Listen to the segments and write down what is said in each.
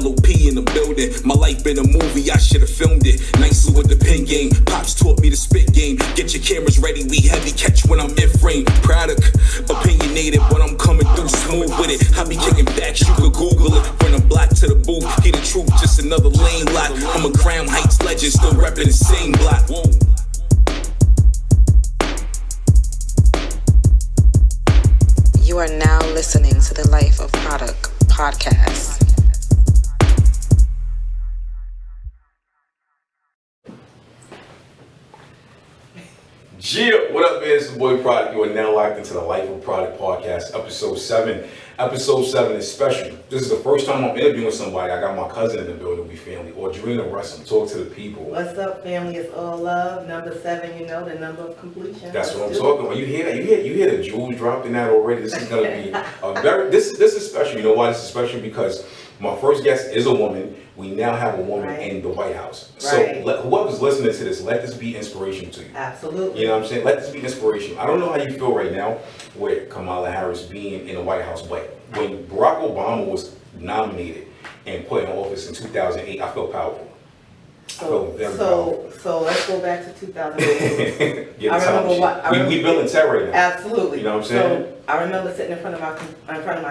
LOP in the building. My life been a movie, I should've filmed it. Nicely with the pen game. Pops taught me the spit game. Get your cameras ready, we heavy. Catch when I'm in frame. Produk, opinionated, but I'm coming through smooth with it. I be kicking facts, you could Google it. From the block to the booth, hear the truth, just another lane lock. I'm a Crown Heights legend, still repping the same block. Whoa. You are now listening to the Life of Produk podcast. Yeah, what up, man? It's the boy Produk. You are now locked into the Life of Produk podcast, episode 7. Episode 7 is special. This is the first time I'm interviewing somebody. I got my cousin in the building, we family, Audrina Russell. Talk to the people. What's up, family? It's all love. Number 7, you know, the number of completion. That's what I'm talking about. You hear that? You hear the jewels dropped in that already. This is gonna be a very this is special. You know why this is special? Because my first guest is a woman. We now have a woman in the White House. So whoever's listening to this, let this be inspirational to you. Absolutely. You know what I'm saying? Let this be inspirational. I don't know how you feel right now with Kamala Harris being in the White House, but when Barack Obama was nominated and put in office in 2008, I felt powerful. So let's go back to 2008. We building tech right now. Absolutely. You know what I'm saying? So I remember sitting in front of my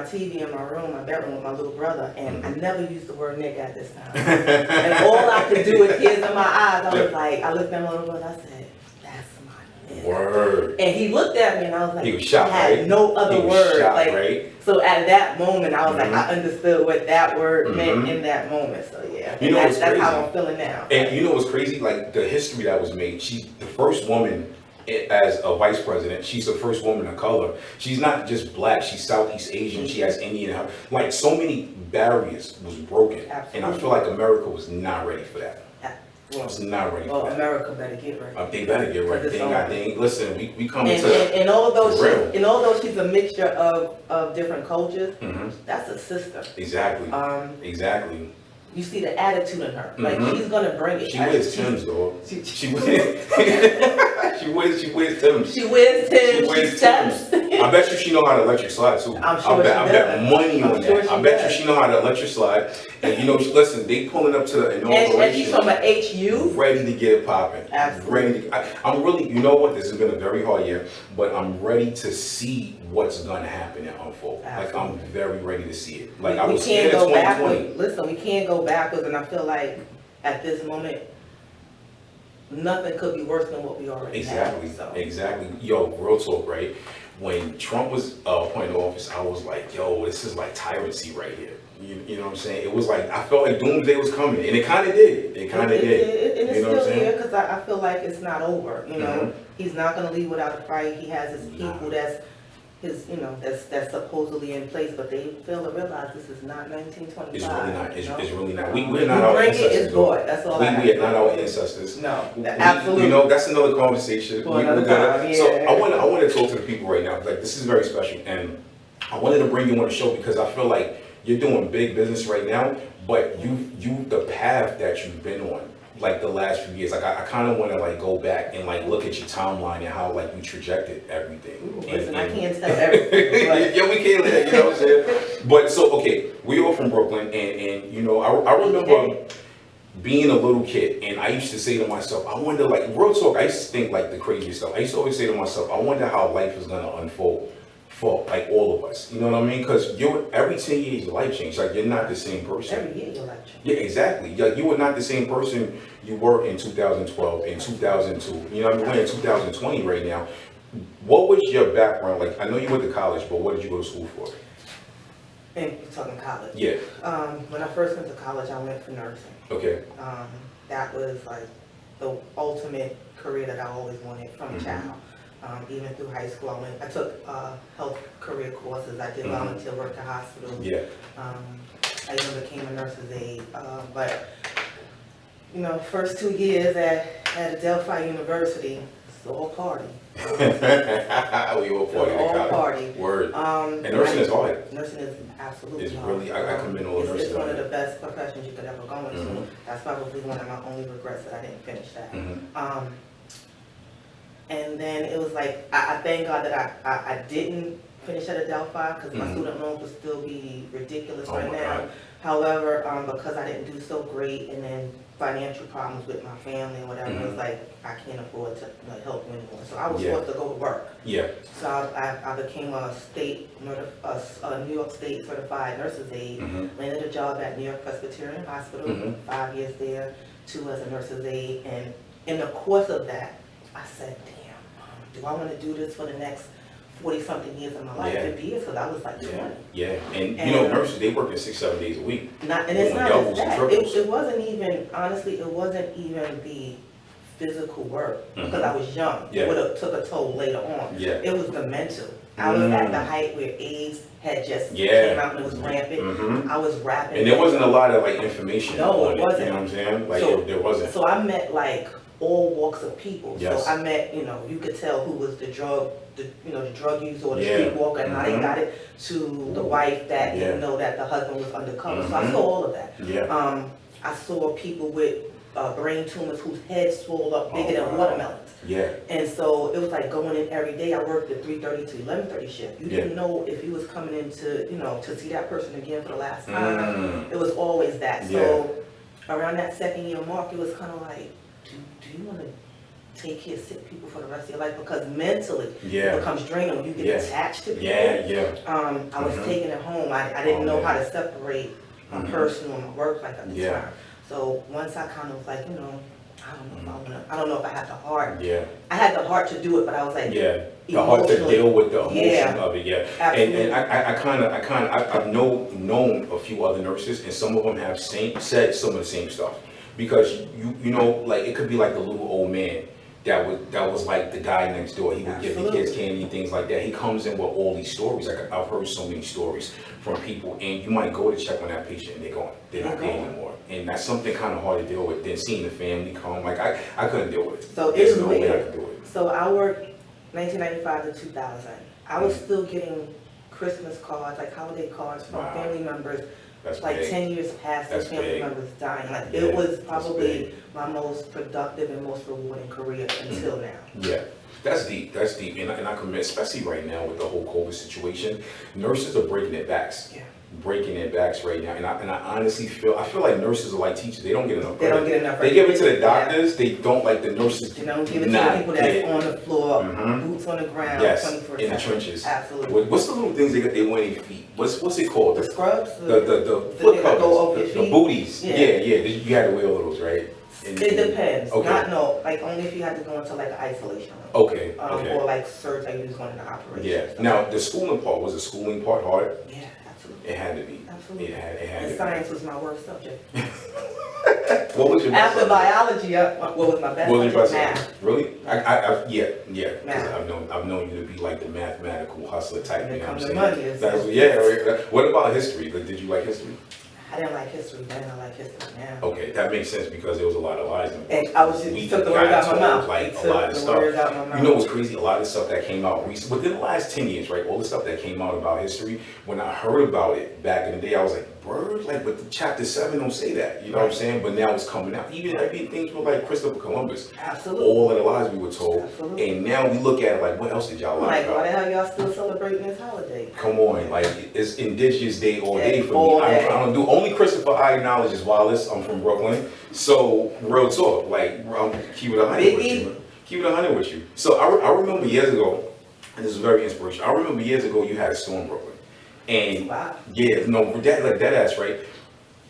TV in my room, my bedroom with my little brother, and I never used the word nigga at this time. And all I could do with tears in my eyes, I was like, I looked at my little brother, I said, that's my nigga. Word. And he looked at me and I was like, he was shocked, I had no other word. Shocked, right? So at that moment, I was like, I understood what that word meant in that moment. So yeah, you know, that's how I'm feeling now. And you know what's crazy? Like the history that was made. She's the first woman as a vice president. She's the first woman of color. She's not just black. She's Southeast Asian. She has Indian. Like so many barriers was broken. Absolutely. And I feel like America was not ready for that. Was not ready for that. America better get ready. They better get ready. They ain't listen. We coming to and although she's a mixture of different cultures, that's a sister. Exactly. Exactly. You see the attitude in her. Like she's gonna bring it. She wears Timbs, dog. She wears Timbs. She wears Timbs. She steps. I bet you she know how to electric slide too. I'm sure I bet money on that. I bet you she know how to electric slide. And you know, listen, they pulling up to the inauguration. And she's from an HU. Ready to get it popping. Absolutely. I'm really, you know what? This has been a very hard year, but I'm ready to see what's gonna happen and unfold. Absolutely. Like I'm very ready to see it. Like I we was can't scared of go 2020. backwards. Listen, we can't go backwards, and I feel like at this moment, nothing could be worse than what we already have. Exactly. Yo, real talk, right? When Trump was appointed to office, I was like, yo, this is like tyranny right here. You know what I'm saying? It was like, I felt like doomsday was coming, and it kind of did. It kind of did. And it's you know still here, because I feel like it's not over. You know, he's not going to leave without a fight. He has his people that's supposedly in place, but they fail to realize this is not 1925. It's really not. It's really not. We're We're not our ancestors. That's all we are not our ancestors. No, absolutely. You know, that's another conversation. So I want to talk to the people right now. Like this is very special, and I wanted to bring you on the show because I feel like you're doing big business right now, but you the path that you've been on, like the last few years, like I kind of want to like go back and like look at your timeline and how like you trajected everything. Ooh, listen, I can't tell everything. Yeah, we can't. You know what I'm saying? But so okay, we all from Brooklyn, and you know I remember being a little kid, and I used to say to myself, I wonder, like real talk, I used to think like the craziest stuff. I used to always say to myself, I wonder how life is gonna unfold for like all of us, you know what I mean? Because every 10 years your life changes. Like you're not the same person. Every year your life changes. Yeah, exactly. Like you were not the same person you were in 2012, in 2002. You know what I mean? We're in 2020 right now. What was your background? Like I know you went to college, but what did you go to school for? And you're talking college. Yeah. When I first went to college, I went for nursing. Okay. That was like the ultimate career that I always wanted from a child. Even through high school, I took health career courses. I did volunteer work at hospitals. Yeah. I even became a nurse's aide. But you know, first 2 years at Adelphi University, it's all party. We all party. All party. Word. And nursing is hard. Nursing is absolutely It's hard. really. I commend all the nurses. It's one of the best professions you could ever go into. That's probably one of my only regrets that I didn't finish that. And then it was like, I thank God that I didn't finish at Adelphi because my student loans would still be ridiculous right now. God. However, because I didn't do so great, and then financial problems with my family and whatever, it was like, I can't afford to help you anymore. So I was forced to go to work. Yeah. So I became a New York State certified nurse's aide. Landed a job at New York Presbyterian Hospital, 5 years there, 2 as a nurse's aide. And in the course of that, I said, damn, do I want to do this for the next 40-something years of my life? 50 years, because I was like 20. Yeah, and you know, nurses, they work in 6-7 days a week. And it's not just that. It wasn't even, honestly, it wasn't even the physical work, because I was young. It would have took a toll later on. It was the mental. I was at the height where AIDS had just came out and it was rampant. I was rapping. And there wasn't a lot of like information. No, it wasn't. You know what I'm saying? Like there wasn't. So I met like all walks of people. So I met, you could tell who was the drug user or the streetwalker and how they got it, to the wife that didn't know that the husband was undercover. So I saw all of that. I saw people with brain tumors whose heads swelled up bigger than watermelons. And so it was like going in every day. I worked at 3:30 to 11:30 shift. You didn't know if you was coming in to see that person again for the last time. It was always that. So around that 2nd year mark, it was kind of like, do you want to take care of sick people for the rest of your life? Because mentally it becomes draining. You get attached to people. I was taking it home. I didn't know how to separate my personal and my work life at the time. So once I kind of was like, I don't know if I had the heart. I had the heart to do it, but I was like, the heart to deal with the emotion of it. Absolutely. And I've known a few other nurses, and some of them have said some of the same stuff, because you know, like it could be like the little old man that was like the guy next door. He would give the kids candy and things like that. He comes in with all these stories. Like I've heard so many stories from people, and you might go to check on that patient and they're gone. They're not there anymore. And that's something kind of hard to deal with. Then seeing the family come, like I couldn't deal with it. So there's no way I could do it. So I worked 1995 to 2000. I was still getting Christmas cards, like holiday cards from family members. That's like big. 10 years past the family members dying. Like it was probably my most productive and most rewarding career until now. That's deep. And I commit, especially right now with the whole COVID situation, nurses are breaking their backs. Breaking their backs right now, and I honestly feel like nurses are like teachers. They don't get enough credit. They don't get enough credit. They give it to the doctors. They don't, like the nurses. They don't give it to the people that's on the floor, boots on the ground, 24/7. In the trenches. Absolutely. What's the little things they wear in their feet? What's it called? The scrubs. The foot covers. The booties. You had to wear all those, right? It depends. Like only if you had to go into like an isolation room. Or like surgery, you was going into operation. Now the schooling part, was the schooling part hard? Absolutely. It had to be. Absolutely. It had and to science be. was my worst subject. What was your best After subject? biology, what was my best subject? Math. Really? Yeah. Because Math. I've known you to be like the mathematical hustler type. When You it know what comes I'm to saying? money, What about history? Did you like history? I didn't like history then. I like history now. Okay, that makes sense because there was a lot of lies in it. And I was just took the words out my mouth. Like a lot of stuff. You know what's crazy? A lot of stuff that came out recently, within the last 10 years, right? All the stuff that came out about history. When I heard about it back in the day, I was like, "Word!" Like, but the chapter 7 don't say that. You know what I'm saying? But now it's coming out. Even things with like Christopher Columbus. Absolutely. All of the lies we were told. Absolutely. And now we look at it like, what else did y'all lie like, about? why the hell y'all still celebrating this holiday? Come on, like it's Indigenous Day all day for me. I don't do only Christopher I acknowledge is Wallace. I'm from Brooklyn, so real talk. Like keep it 100 with you. Keep it 100 with you. So I remember years ago, and this is very inspirational. I remember years ago you had a store in Brooklyn, and that ass right.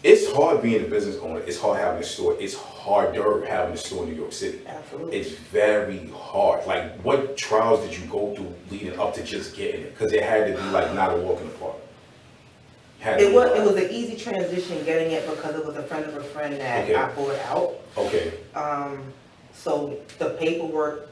It's hard being a business owner. It's hard having a store. It's harder having a store in New York City. Absolutely. It's very hard. Like, what trials did you go through leading up to just getting it? Because it had to be like not a walk in the park. It was an easy transition getting it because it was a friend of a friend that I bought out. So the paperwork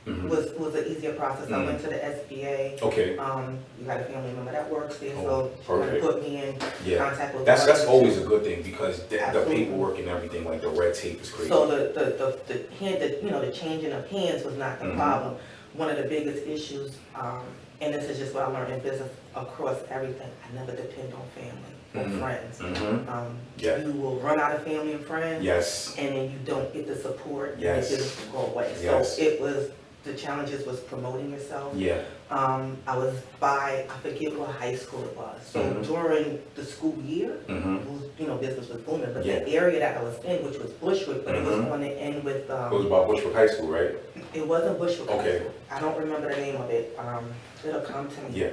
was an easier process. I went to the SBA. You got a family member that works there, so she put me in contact with. That's always a good thing because the paperwork and everything, like the red tape, is crazy. So the changing of hands was not the problem. One of the biggest issues, and this is just what I learned in business across everything, I never depend on family or friends. You will run out of family and friends, and then you don't get the support, and the business will go away. So it was the challenges was promoting yourself. Yeah. I was I forget what high school it was. So during the school year, it was, you know, business was booming. But the area that I was in, which was Bushwick, but it was on the end with. It was about Bushwick High School, right? It wasn't Bushwick High Okay. School. I don't remember the name of it. It'll come to me. Yeah.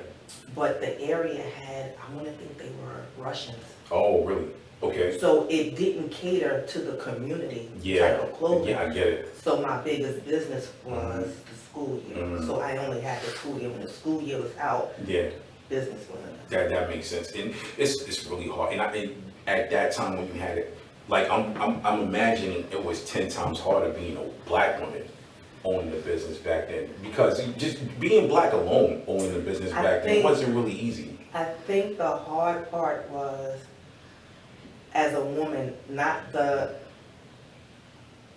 But the area had, I want to think they were Russians. Oh, really? Okay. So it didn't cater to the community type of clothing. Yeah, I get it. So my biggest business was the school year. So I only had the school year. When the school year was out, business wasn't. That makes sense. And it's really hard. And at that time when you had it, like I'm imagining it was 10 times harder being a black woman owning the business back then, because just being black alone owning the business back then wasn't really easy. I think the hard part was, as a woman, not the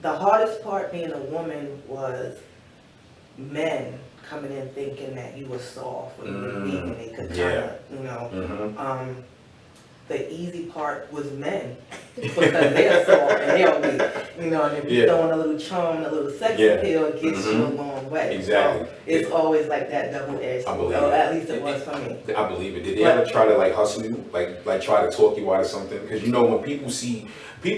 hardest part being a woman was men coming in thinking that you were soft or you were weak and they could kind of, you know. The easy part was men because they're soft and they're weak, you know, and if you throw in a little charm, a little sex appeal, gets you a long way. Exactly. So it's always like that double-edged sword, or at least it was for me. I believe it. Did they ever try to like hustle you, like try to talk you out of something? Because you know when people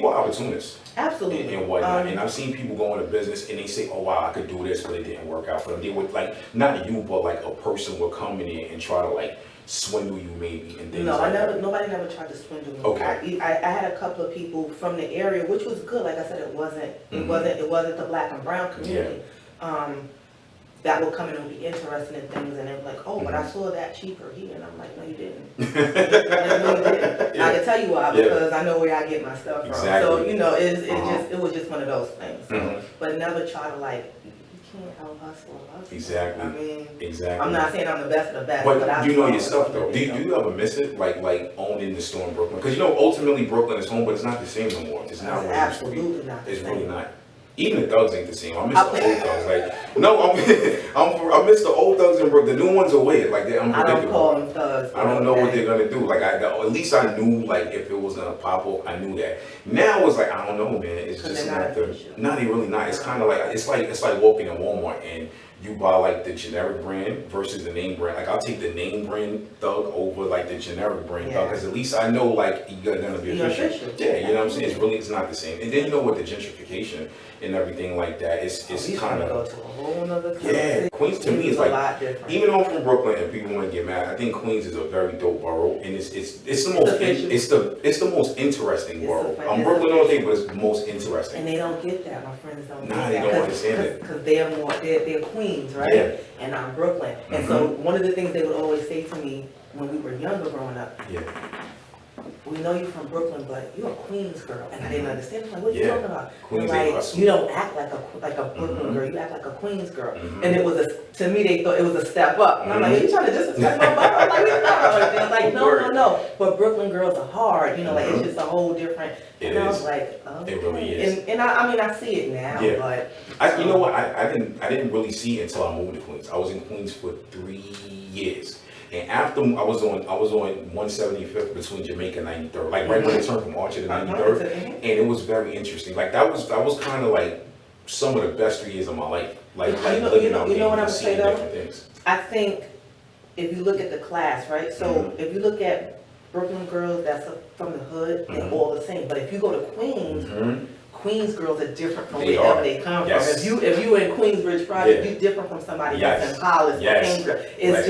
are opportunists. Absolutely. And whatnot. And I've seen people go into business and they say, oh wow, I could do this, but it didn't work out for them. They would like, not you, but like a person would come in there and try to like swindle you maybe and things like that. Nobody never tried to swindle me. Okay. I had a couple of people from the area, which was good. Like I said, it wasn't the black and brown community. That would come in and be interested in things, and they're like, oh, but I saw that cheaper here, and I'm like, no, you didn't. No, you didn't. I can tell you why, because I know where I get my stuff from. So you know, it was just one of those things. So, but never try to like, you can't out hustle. Exactly. I mean, exactly. I'm not saying I'm the best of the best, but I you know your stuff though. Do you ever miss it, like owning the store in Brooklyn? Because you know, ultimately Brooklyn is home, but it's not the same no more. It's not what it used to be. Absolutely not. It's really not. Even the thugs ain't the same. I miss the old thugs. Like, no, I miss the old thugs in Brooklyn. The new ones are weird. Like, they're unpredictable. I don't call them thugs. I don't know what they're gonna do. Like, at least I knew, like, if it was gonna pop up, I knew that. Now it's like, I don't know, man. It's just not the. No, they really not. It's kind of like it's like walking in Walmart and you buy like the generic brand versus the name brand. Like, I'll take the name brand thug over like the generic brand thug, because at least I know like you're gonna be official. Yeah, you know what I'm saying? It's not the same. And then you know what, the gentrification and everything like that, it's kind of go to a whole nother Queens to me is like, even though I'm from Brooklyn and people want to get mad, I think Queens is a very dope borough, and it's the most interesting borough. I'm Brooklyn all day, but it's the most interesting. And they don't get that. My friends don't. Nah, they don't understand it because they're Queens, right? Yeah. And I'm Brooklyn, and so one of the things they would always say to me when we were younger growing up. Yeah. We know you're from Brooklyn, but you're a Queens girl, and I didn't understand. I'm like, what are you talking about? Queens like, you don't act like a Brooklyn girl. You act like a Queens girl. And it was to me, they thought it was a step up. And I'm like, are you trying to disrespect my mother? I'm like, it's like, no. But Brooklyn girls are hard. You know, like it's just a whole different. And I was like, oh, it really is. And I mean, I see it now, but you know what? I didn't really see it until I moved to Queens. I was in Queens for 3 years. And after I was on 175th between Jamaica and 93rd, like right when I turned from Archer to 93rd, and it was very interesting. Like that was kind of like some of the best 3 years of my life. Like you know what I'm saying though? Things. I think if you look at the class, right? So if you look at Brooklyn girls that's from the hood, they're all the same. But if you go to Queens. Queens girls are different from wherever they come from. If you in Queensbridge Project, you're different from somebody that's in Hollis or Cambridge. It's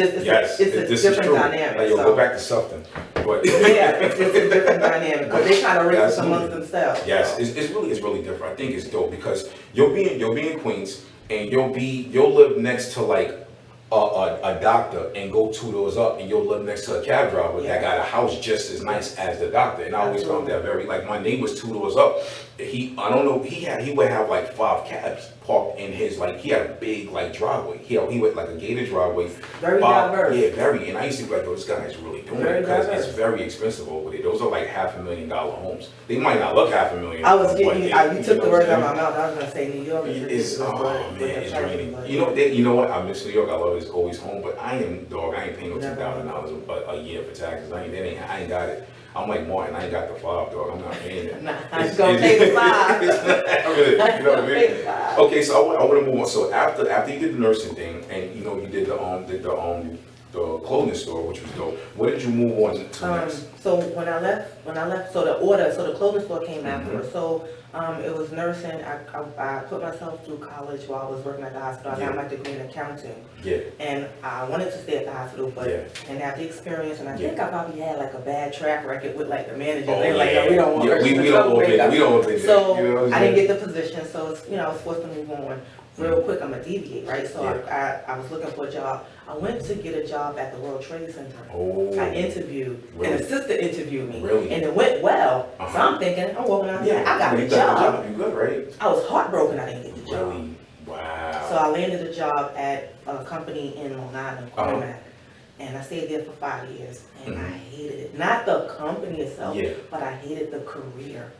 a different dynamic. Like, go back to something. But it's a different dynamic. But they kind of race amongst themselves. Yes, it's really different. I think it's dope because you'll be in Queens and you'll live next to like a doctor and go 2 doors up and you'll live next to a cab driver that got a house just as nice as the doctor. And I always found that very, like my neighbor's 2 doors up. He would have like 5 cabs parked in his, like he had a big like driveway. He would like a gated driveway. Very diverse. Yeah, very. And I used to be like, this guy is really doing it because it's very expensive over there. Those are like $500,000 homes. They might not look $500,000. I was getting you took the words out of my mouth. I was gonna say New York is draining. You know what? I miss New York. I love it. It's always home. But I ain't paying no $2,000 a year for taxes. I ain't got it. I'm like, Martin, I ain't got the 5, dog. I'm not paying it. Nah, I'm gonna pay the 5. I mean, you know what I Pay the mean? 5. Okay, so I want to move on. So after you did the nursing thing, and you know you did the clothing store, which was dope. What did you move on to next? So when I left, so the clothing store came after. So it was nursing. I put myself through college while I was working at the hospital. I got my degree in accounting. Yeah. And I wanted to stay at the hospital, but didn't have the experience. And I think I probably had like a bad track record with like the manager. Oh, They were like, no, we don't want her. we don't want that. So you know I didn't get the position. So it's, I was forced to move on. Real quick, I'm gonna deviate, right? So I was looking for a job. I went to get a job at the World Trade Center. Oh. I interviewed, Really? an assistant interviewed me. Really? And it went well. So I'm thinking, I'm walking out there, I got the You job. You good, right? I was heartbroken I didn't get the job. Really? Wow. So I landed a job at a company in Long Island, Produk. And I stayed there for 5 years, and I hated it. Not the company itself, but I hated the career.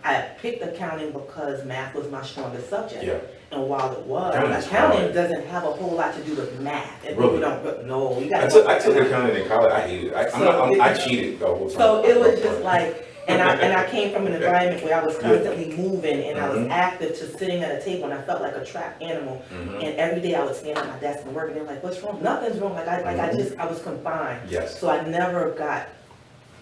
I picked accounting because math was my strongest subject. And while it was, accounting doesn't have a whole lot to do with math. And people don't know. I took accounting in college. I hated it. I cheated the whole time. So it was just like, and I came from an environment where I was constantly moving and I was active to sitting at a table, and I felt like a trapped animal. And every day I would stand at my desk and work, and they're like, "What's wrong?" Nothing's wrong. I was confined. So I never got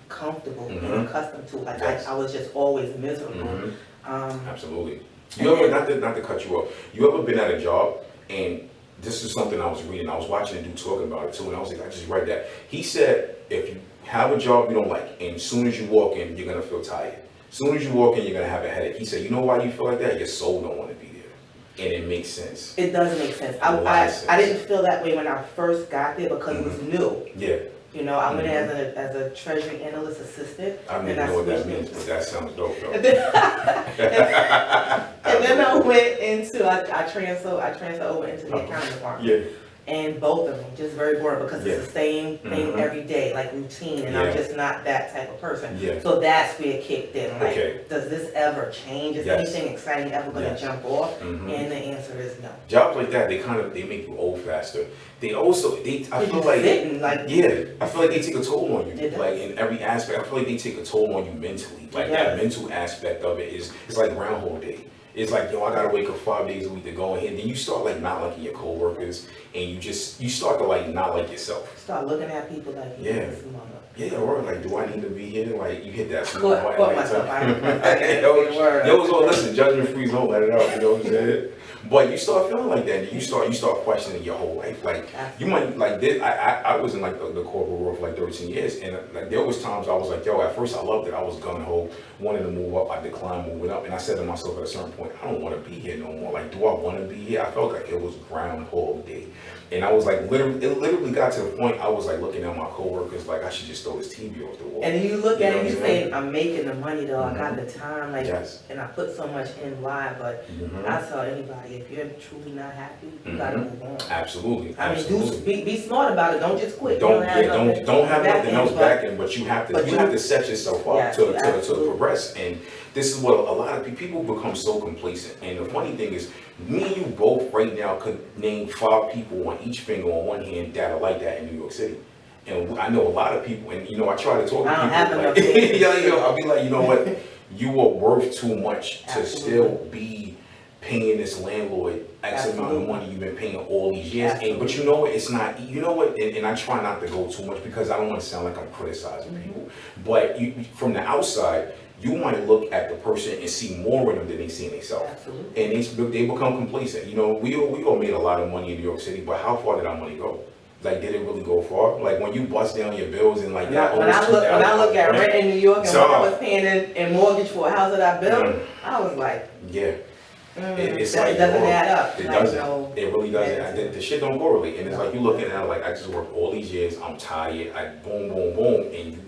comfortable and accustomed to it. I was just always miserable. Absolutely. You ever, not to cut you off, you ever been at a job, and this is something I was reading, I was watching a dude talking about it too, and I was like, I just read that. He said, if you have a job you don't like, and as soon as you walk in, you're going to feel tired. As soon as you walk in, you're going to have a headache. He said, you know why you feel like that? Your soul don't want to be there. And it makes sense. It does make sense. I didn't feel that way when I first got there because it was new. Yeah. I went in as a treasury analyst assistant. I don't even know what that means, but that sounds dope though. And then I went into, I transferred over into the accounting department. And both of them, just very boring because it's the same thing every day, like routine, and I'm just not that type of person. So that's where it kicked in. Like, does this ever change? Is anything exciting ever going to jump off? And the answer is no. Jobs like that, they make you old faster. They also, I feel like, I feel like they take a toll on you, like in every aspect. I feel like they take a toll on you mentally. Like that mental aspect of it it's like Groundhog Day. It's like, yo, I gotta wake up 5 days a week to go in here. Then you start like not liking your coworkers, and you start to like not like yourself. Start looking at people like, or like, do I need to be here? Like, you hit that small point. Listen, judgment free zone, let it out. You know what I'm saying? But you start feeling like that, and you start questioning your whole life. Like you might like this. I was in like the corporate world for like 13 years, and like there was times I was like, yo, at first I loved it. I was gung ho, wanted to move up. I declined moving up, and I said to myself at a certain point, I don't want to be here no more. Like, do I want to be here? I felt like it was Groundhog Day. And I was like, it literally got to the point I was like looking at my coworkers like I should just throw this TV off the wall. And you look at it, you say, I'm making the money though, I got the time, like, and I put so much in why, but I tell anybody, if you're truly not happy, you gotta move on. Absolutely. I mean, be smart about it, don't just quit. Don't have nothing else backing, but you have to set yourself up to progress. And this is what a lot of people become so complacent. And the funny thing is, me and you both right now could name 5 people on each finger on one hand that are like that in New York City. And I know a lot of people, and I try to talk to people like, I'll be like, you know what, you are worth too much to still be paying this landlord X amount of money you've been paying all these years. But you know what, it's not, and I try not to go too much because I don't want to sound like I'm criticizing people. But from the outside, you might look at the person and see more in them than they see in themselves. And they become complacent. We all made a lot of money in New York City, but how far did our money go? Like, did it really go far? Like, when you bust down your bills and like that. When I look at rent in New York and what I was paying in mortgage for a house that I built, I was like, it doesn't add up. It doesn't. It really doesn't. The shit don't correlate. And it's like you looking at it like, I just worked all these years. I'm tired. Boom, and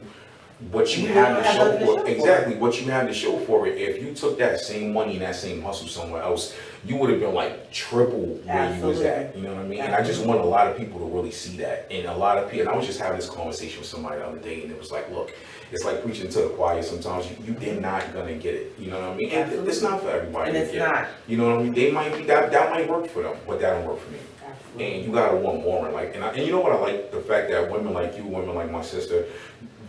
what you have to show for exactly what you have to show for it. If you took that same money and that same hustle somewhere else, you would have been like triple where you was at. You know what I mean? And I just want a lot of people to really see that. And a lot of people, and I was just having this conversation with somebody the other day, and it was like, look, it's like preaching to the choir. Sometimes they're not gonna get it. You know what I mean? And it's not for everybody. And it's not. You know what I mean? They might be that might work for them, but that don't work for me. And you gotta want more. And you know what I like? The fact that women like you, women like my sister,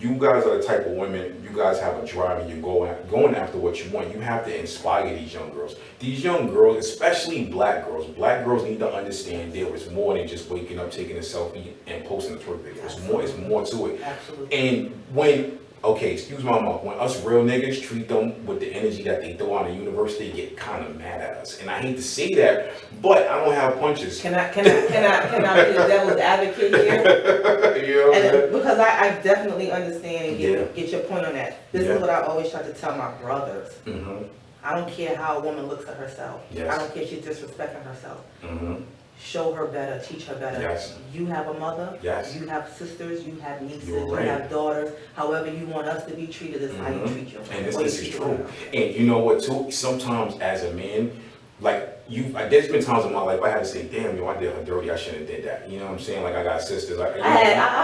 you guys are the type of women, you guys have a drive and you're going after what you want. You have to inspire these young girls. These young girls, especially black girls need to understand there was more than just waking up, taking a selfie, and posting a Twitter video. It's more to it. Absolutely. And when, okay, excuse my mouth, when us real niggas treat them with the energy that they throw out of the universe, they get kind of mad at us. And I hate to say that, but I don't have punches. Can I be the devil's advocate here? Because I definitely understand and get your point on that. This is what I always try to tell my brothers. Mm-hmm. I don't care how a woman looks at herself. Yes. I don't care if she's disrespecting herself. Mm-hmm. Show her better, teach her better. Yes. You have a mother, yes. You have sisters, you have nieces, You're right. You have daughters. However you want us to be treated is how you treat your And this is true. And you know what too? Sometimes as a man, like there's been times in my life I had to say, damn, yo, I did her dirty, I shouldn't have did that. You know what I'm saying? Like I got sisters. I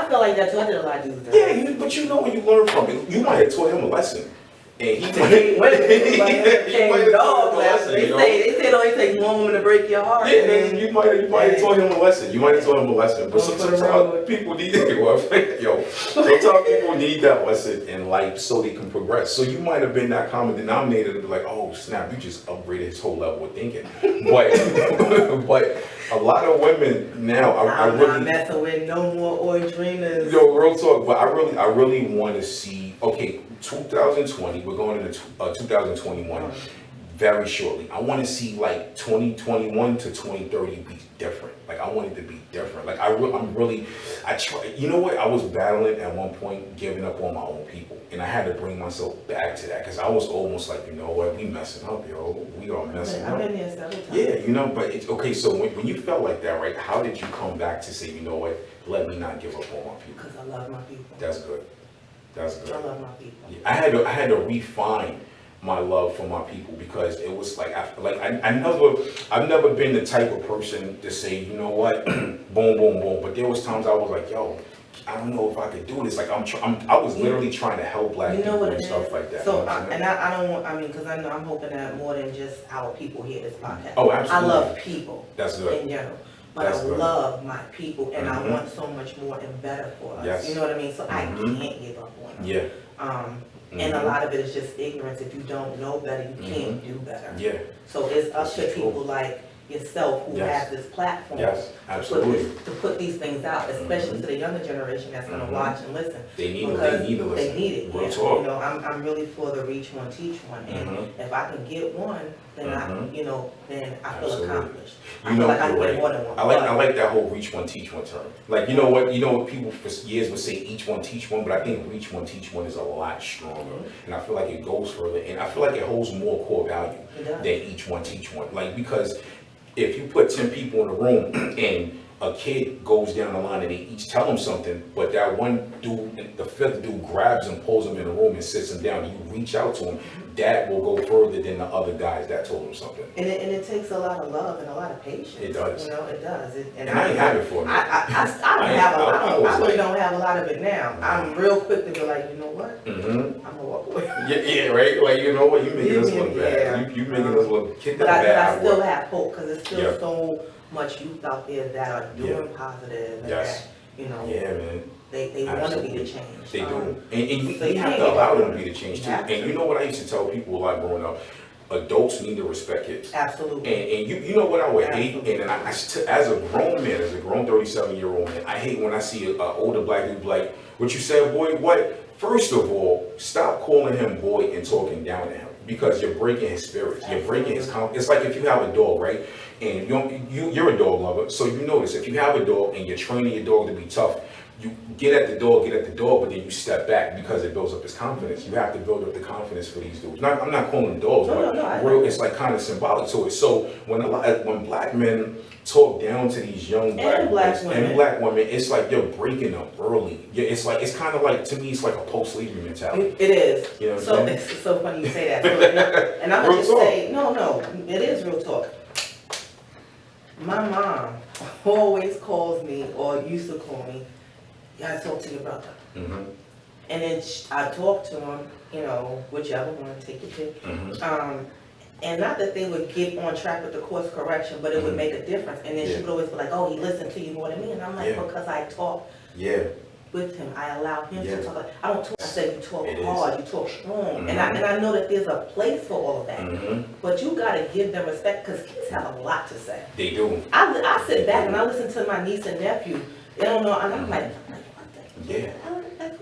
feel like that too. I did a lot of dudes. Yeah, but you know when you learn from it, you might have taught him a lesson. And he might have taught him a lesson. They say it only takes one woman to break your heart. Yeah, and you might have taught him a lesson. But sometimes people need sometimes people need that lesson in life so they can progress. So you might have been that common denominator to be like, oh snap, you just upgraded his whole level of thinking. But a lot of women now, I'm not messing with no more Oydrinas. Yo, real talk. But I really want to see. Okay, 2020. We're going into 2021 very shortly. I want to see like 2021 to 2030 be different. Like I want it to be different. Like I try. You know what? I was battling at one point, giving up on my own people, and I had to bring myself back to that because I was almost like, you know what? We messing up, yo. We are messing up. I've been there several times. Yeah, you know. But it's okay. So when you felt like that, right? How did you come back to say, you know what? Let me not give up on my people. Because I love my people. That's good. That's good. I love my people. Yeah, I had to refine my love for my people because it was like I've never been the type of person to say, you know what, boom, boom, boom. But there was times I was like, yo, I don't know if I could do this. Like I was literally trying to help black people and stuff like that. So I don't want. Because I know I'm hoping that more than just our people hear this podcast. Oh, absolutely. I love people. That's good. In general. But I love my people, and I want so much more and better for us. Yes. You know what I mean? So I can't give up on them. Yeah. And a lot of it is just ignorance. If you don't know better, you can't do better. Yeah. So it's up to people like yourself who have this platform to put these things out, especially to the younger generation that's going to watch and listen. They need to listen. They need it. Real Yeah. talk. You know, I'm really for the reach one, teach one. And if I can get one, then then I feel accomplished. I feel like I can get more than one. I like that whole reach one, teach one term. Like you know what people for years would say each one, teach one, but I think reach one, teach one is a lot stronger, and I feel like it goes further, and I feel like it holds more core value than each one, teach one. Like because if you put 10 people in a room and a kid goes down the line and they each tell him something, but that one dude, the fifth dude grabs him, pulls him in the room and sits him down, and you reach out to him, that will go further than the other guys that told him something. And it takes a lot of love and a lot of patience. It does. You know, it does. And I ain't have it for me. I really don't have a lot of it now. I'm real quick to be like, you know what? I'm gonna walk away. Yeah, right. Like you know what? You making us look bad. You making us look kick that bad. But I still have hope because there's still so much youth out there that are doing positive and that, you know. Yeah, man. They want to be the change. They do. And you have to allow them to be the change too. And you know what I used to tell people a lot growing up? Adults need to respect kids. Absolutely. And you know what I would hate? And then as a grown man, as a grown 37-year-old man, I hate when I see an older black dude like, what you said, boy, what? First of all, stop calling him boy and talking down to him. Because you're breaking his spirit. You're breaking his confidence. It's like if you have a dog, right? And you're a dog lover, so you notice if you have a dog and you're training your dog to be tough, you get at the dog, but then you step back because it builds up his confidence. You have to build up the confidence for these dudes. I'm not calling them dogs, but it's like kind of symbolic to it. So when black men talk down to these young black women, it's like you're breaking them early. It's kind of like, to me, it's like a post-slavery mentality. It is. You know what I'm saying? It's so funny you say that. So, and I'm just say, no, it is real talk. My mom always calls me, or used to call me, you gotta talk to your brother. And then I talk to him, you know, whichever one, take your pick. And not that they would get on track with the course correction, but it would make a difference. And then she would always be like, oh, he listened to you more than me. And I'm like, because I talk. with him. I allow him Yeah. to talk. I don't talk. I said you talk It hard, is. you talk strong, Mhm. and I know that there's a place for all of that. Mm-hmm. But you gotta give them respect because kids have a lot to say. They do. I sit back and I listen to my niece and nephew. They don't know, and I'm like, what the? Yeah.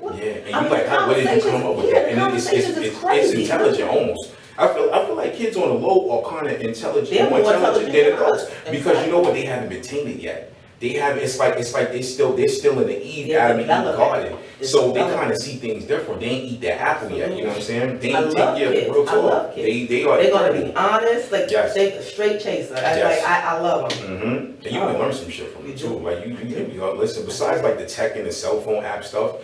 What? Yeah, and I you mean, like, how, where did you come up with that? the And then it's conversations is crazy. intelligent almost. I feel like kids on the low are kind of intelligent, They're more more intelligent intelligent than adults than us. because you know what, they haven't been tainted yet. They haven't. It's like they're still in the They're Adam and Eve developing. garden, They're so they developing. kind of see things different. They ain't eat that apple yet. You know what I'm saying? They I ain't love take kids. real I love talk. kids. They are. They're gonna be honest, like Yes. they straight chaser. Yes. Like I love them. Mm-hmm. And you can learn some shit from You it do. too. Like you listen. Besides like the tech and the cell phone app stuff,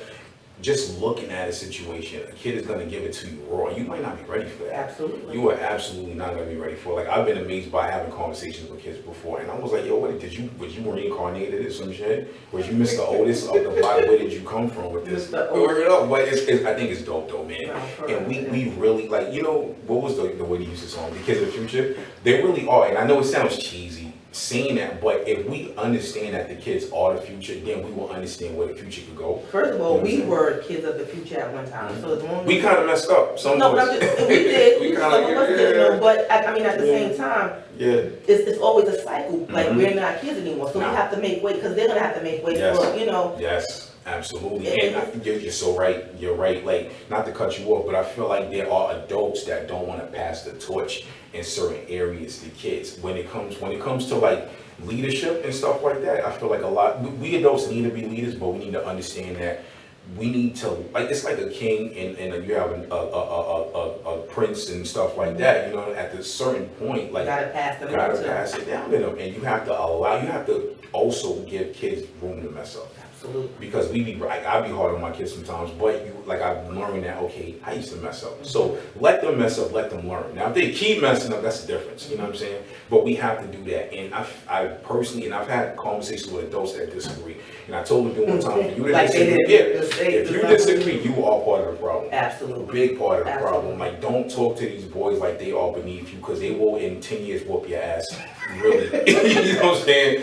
just looking at a situation, a kid is gonna give it to you raw. You might not be ready for that. Absolutely. You are absolutely not gonna be ready for it. Like I've been amazed by having conversations with kids before, and I was like, yo, what was you reincarnated or some shit? Was you Mr. Otis of the block? Where did you come from with this? Mr. Otis. Word up. But I think it's dope though, man. No, for And real. we really like, you know, what was the way to use this song? The Kids of the Future. They really are, and I know it sounds cheesy saying that, but if we understand that the kids are the future, then we will understand where the future could go. First of all, You know what I'm we saying? were kids of the future at one time. So as long as We kind of messed up. Some no, of but us. I'm just, we did. We Some kinda- of us did, you know, but I mean, at the Yeah. same time, Yeah. it's always a cycle. Like Mhm. we're not kids anymore, so Nah. we have to make way because they're gonna have to make way Yes. for, you know. Yes, absolutely. It- And you're so right. You're right. Like, not to cut you off, but I feel like there are adults that don't want to pass the torch in certain areas to kids. When it comes to like leadership and stuff like that, I feel like we adults need to be leaders, but we need to understand that we need to, like, it's like a king and you have a prince and stuff like that, you know, at a certain point, like, Gotta pass them gotta on to- pass it down to them, and you have to also give kids room to mess up. Absolutely. Because I be hard on my kids sometimes, but I've learned that, okay, I used to mess up. So let them mess up, let them learn. Now, if they keep messing up, that's the difference, you know what I'm saying? But we have to do that. And I personally, and I've had conversations with adults that disagree. And I told them one time, for you to Like they disagree, did. if you disagree, you are part of the problem. Absolutely. Big part of the Absolutely. problem. Like, don't talk to these boys like they are beneath you, because they will in 10 years whoop your ass. Really. You know what I'm saying?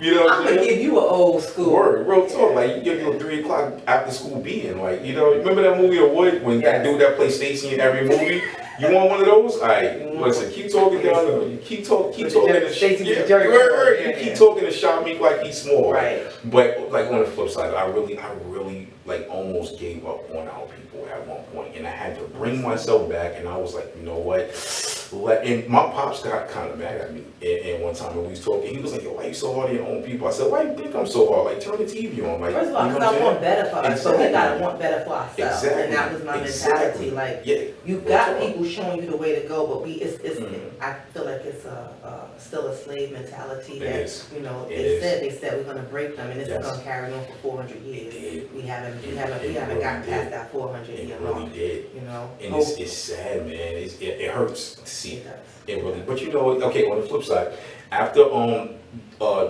You know what I'm I'm gonna saying? give you an old school. Word, real talk. Like, you give you a 3 o'clock after school beating. Like, you know, remember that movie The Wood when that Yes. dude that plays Stacy in every movie? You want one of those? Alright, listen, keep talking down there. You keep talking With the to Stacy with the yeah, jerry right, curl. right. Yeah, You yeah. keep talking to Shot Meek like he's small. Right. But like on the flip side, I really like almost gave up on our people at one point, and I had to bring myself back, and I was like, you know what? And my pops got kind of mad at me and one time when we was talking. He was like, yo, why you so hard on your own people? I said, why you think I'm so hard? Like, turn the TV on. Like, First of all, you know because what I I'm want saying? better for us, so we Exactly. gotta want better for ourselves. Exactly. And that was my Exactly. mentality. Like, Yeah. you Real got talk. people showing you the way to go, but Mhm. I feel like it's still a slave mentality It that, is. you know, It they said we're gonna break them, and this Yes. is gonna carry on for 400 years. It did. We haven't It gotten really past did. that 400 It year really mark, did. you know? And Hope- it's sad, man. It hurts to see It it. does. It really. But you know, okay. On the flip side, after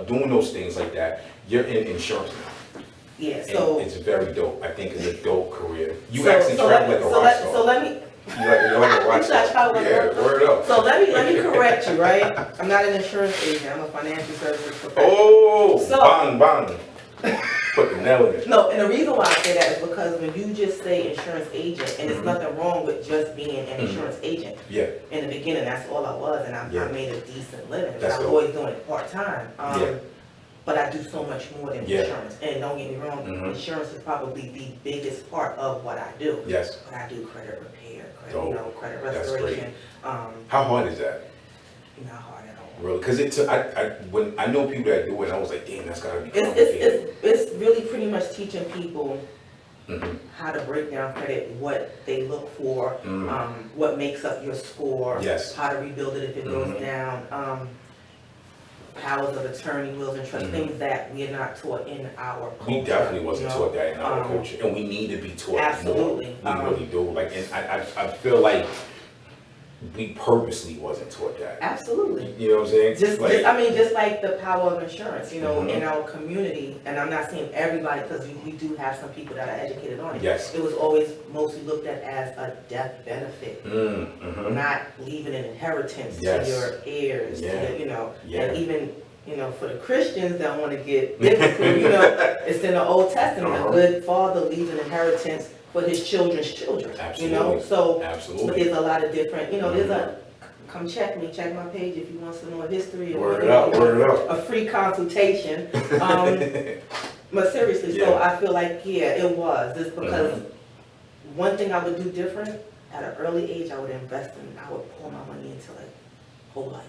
doing those things like that, you're in insurance now. Yeah, And so. it's very dope. I think it's a dope career. You so- actually so travel let like me- a rock star. So let me, You're like a rock You said I star. travel like a Yeah, rock star? word up. so let me correct you, right? I'm not an insurance agent, I'm a financial services professional. Oh, So- bang. Put the nail in it. No, and the reason why I say that is because when you just say insurance agent, and there's Mhm. nothing wrong with just being an Mhm. insurance agent. Yeah. In the beginning, that's all I was, and I Yeah. made a decent living. That's I was dope. always doing it part-time. Yeah. But I do so much more than Yeah. insurance. And don't get me wrong, Mhm. insurance is probably the biggest part of what I do. Yes. But I do credit repair, Dope. credit That's great. restoration, How hard is that? not hard at all. Really? Because when I know people that do it, I was like, damn, that's gotta be complicated. It's really pretty much teaching people Mhm. how to break down credit, what they look for, Mm. what makes up your score, Yes. how to rebuild it if it goes Mhm. down, powers of attorney, wills and trust, Mhm. things that we are not taught in our culture. We definitely wasn't you know? taught that in our Um, culture, and we need to be taught Absolutely. more. We really do. Like, and I feel like we purposely wasn't taught that. Absolutely. You know what I'm saying? Just like the power of insurance, you know, Mhm. in our community, and I'm not saying everybody, because we do have some people that are educated on it. Yes. It was always mostly looked at as a death benefit, Mm-hmm. not leaving an inheritance Yes. to your heirs, Yeah. to, you know, Yeah. and even You know, for the Christians that want to get biblical, you know, it's in the Old Testament. A good father leaves an inheritance for his children's children. Absolutely. You know, so Absolutely. but there's a lot of different. You know, there's a come check my page if you want some more history. Word it up. A free consultation. But seriously, so I feel like it was. It's because one thing I would do different at an early age, I would pour my money into like whole life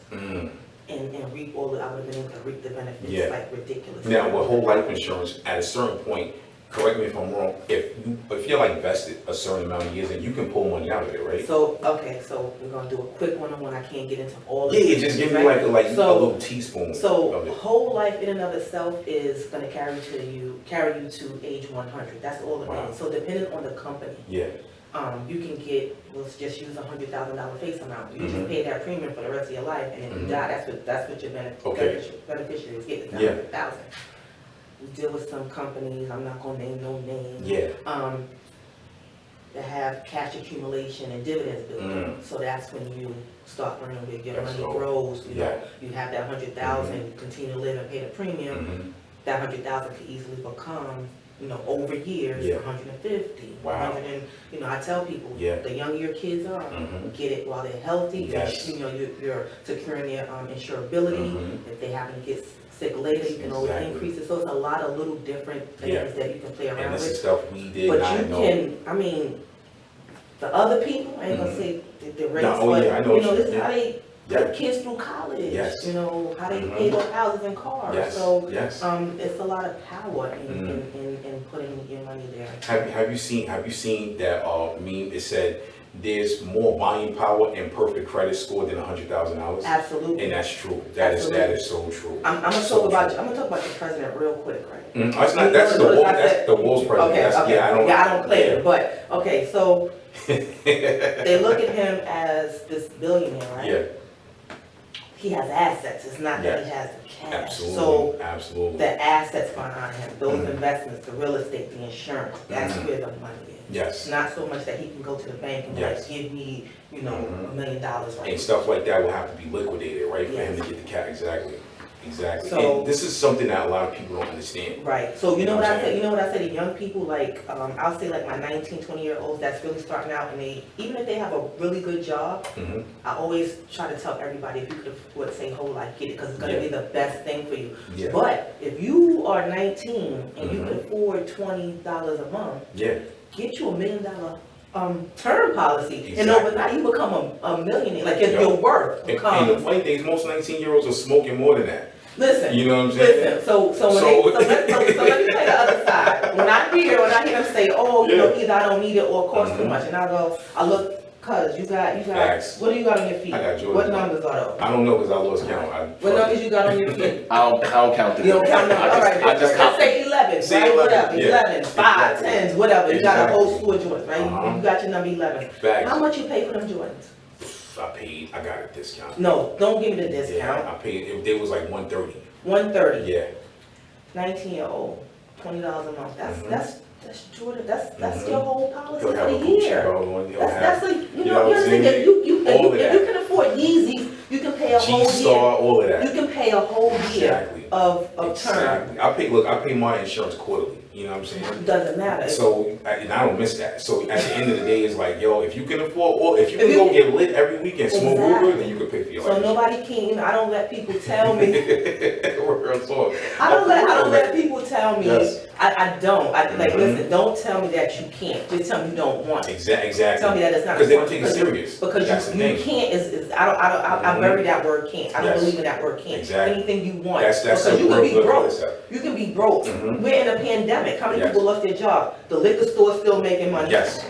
insurance. And reap all I would have been able to reap the benefits like ridiculous. Now with whole life insurance, at a certain point, correct me if I'm wrong, if you're like vested a certain amount of years, and you can pull money out of it, right? So so we're gonna do a quick one-on-one. I can't get into all of it. Just give me like a little teaspoon. So whole life in and of itself is gonna carry you to age 100. That's all it means. So depending on the company. You can get, let's just use $100,000 face amount. You just pay that premium for the rest of your life, and if you die, that's what your beneficiaries get, is $100,000. We deal with some companies, I'm not gonna name no names. That have cash accumulation and dividends built in. So that's when you start earning big, your money grows. You know, you have that $100,000, you continue to live and pay the premium. That $100,000 could easily become, you know, over years, 150, 100, and you know, I tell people, the younger your kids are, get it while they're healthy. You know, you're securing their insurability. If they happen to get sick later, you can always increase it. So it's a lot of little different things that you can play around and this with. Is stuff we did. But you can, I mean, the other people, I ain't gonna say the rates, but you know, this is how they put kids through college. You know, how they pay their houses and cars. So it's a lot of power in putting your money there. Have you seen that meme? It said there's more buying power and perfect credit score than $100,000. Absolutely. And that's true. That is so true. I'm gonna talk about your president real quick, right? That's the world's president. I don't play it, but okay, so they look at him as this billionaire, right? He has assets. It's not that he has the cash. Absolutely. The assets behind him, those investments, the real estate, the insurance, that's where the money is. Not so much that he can go to the bank and like, give me, you know, $1 million right and stuff like that will have to be liquidated, right, for him to get the cash. Exactly. So and this is something that a lot of people don't understand. Right. So you know what I said? You know what I said to young people, like I'll say like my 19, 20-year-olds that's really starting out, and they, even if they have a really good job, I always try to tell everybody, if you could afford, say whole life, get it, because it's gonna be the best thing for you. But if you are 19 and you can afford $20 a month, get you $1 million term policy, and overnight you become a millionaire. Like your worth becomes. And the funny thing is, most 19-year-olds are smoking more than that. Listen, you know what I'm saying? Listen, so let me play the other side. When I hear them say, "Oh, you know, either I don't need it or it costs too much," and I look. Cause you got, what do you got on your feet? I got Jordan. What numbers are those? I don't know, cause I lost count. What numbers you got on your feet? I don't count them. You don't count numbers. All right, let's say 11, say right? 11, whatever, 11, 5, 10s, whatever. You got a whole slew of Jordans, right? You got your number 11. Facts. How much you pay for them Jordans? I got a discount. No, don't give me the discount. Yeah, I paid, it was like $130. $130. Yeah. 19-year-old, $20 a month. That's Jordan. That's your whole policy for the year. That's like, you know what I'm saying? You can afford Yeezys. You can pay a whole year. G-Star, all of that. You can pay a whole year of term. I pay my insurance quarterly. You know what I'm saying? It doesn't matter. So, and I don't miss that. So at the end of the day, it's like, yo, if you can afford, or if you can go get lit every weekend, smoke Uber, then you can pay for your life. So nobody can, I don't let people tell me. Real talk. I don't let people tell me. Yes. I don't. Like, listen, don't tell me that you can't. Just tell me you don't want it. Exactly. Tell me that it's not. Because they don't take it serious. Because you can't I bury that word can't. I don't believe in that word can't. Exactly. Anything you want. That's because you can be broke. You can be broke. Mm-hmm. We're in a pandemic. How many people lost their job? The liquor store's still making money. Yes.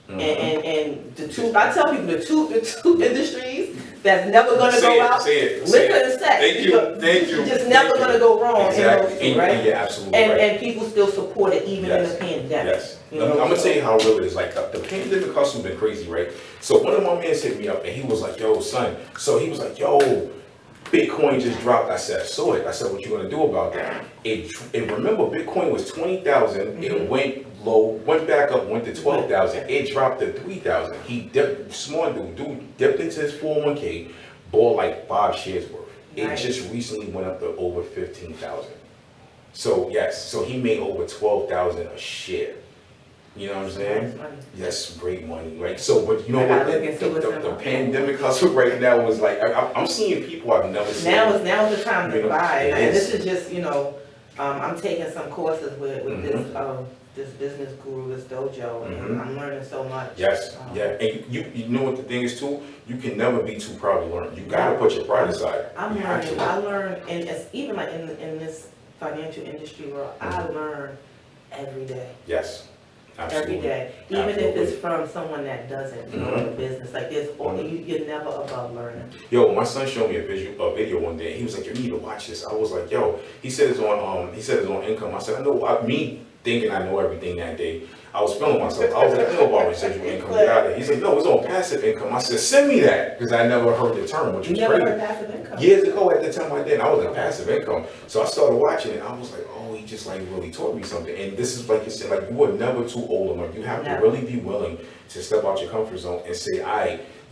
Mm-hmm. And the two, I tell people the two industries that's never gonna go out. Liquor and sex. Thank you. Just never gonna go wrong. Exactly. In those two, right? Yeah, absolutely. And people still support it even in the pandemic. Yes. I'm gonna tell you how real it is. Like the pandemic hustle's been crazy, right? So one of my mans hit me up and he was like, "Yo, son." So he was like, "Yo, Bitcoin just dropped." I said, "I saw it." I said, "What you gonna do about that?" And remember, Bitcoin was 20,000. It went low, went back up, went to 12,000. It dropped to 3,000. He dipped, smart dude dipped into his 401k, bought like 5 shares worth. It just recently went up to over 15,000. So yes, so he made over 12,000 a share. You know what I'm saying? Yes, great money, right? So, but you know what? The pandemic hustle right now was like, I'm seeing people I've never seen. Now is the time to buy. And this is just, I'm taking some courses with this business guru, this dojo, and I'm learning so much. Yes, yeah. And you know what the thing is too? You can never be too proud to learn. You gotta put your pride aside. I'm learning. I learn, and it's even like in this financial industry world, I learn every day. Yes. Absolutely. Every day, even if it's from someone that doesn't know the business, like this, you're never above learning. Yo, my son showed me a video one day. He was like, "You need to watch this." I was like, "Yo," he said it's on income. I said, "I know." Me thinking I know everything that day, I was feeling myself. I was like, "I know about residual income." Get out of there. He's like, "No, it's on passive income." I said, "Send me that," because I never heard the term, which was crazy. Heard passive income? Years ago, at the time I did, I was in passive income. So I started watching it. I was like, "Oh, he just like really taught me something." And this is like you said, like you are never too old enough. You have to really be willing to step out your comfort zone and say,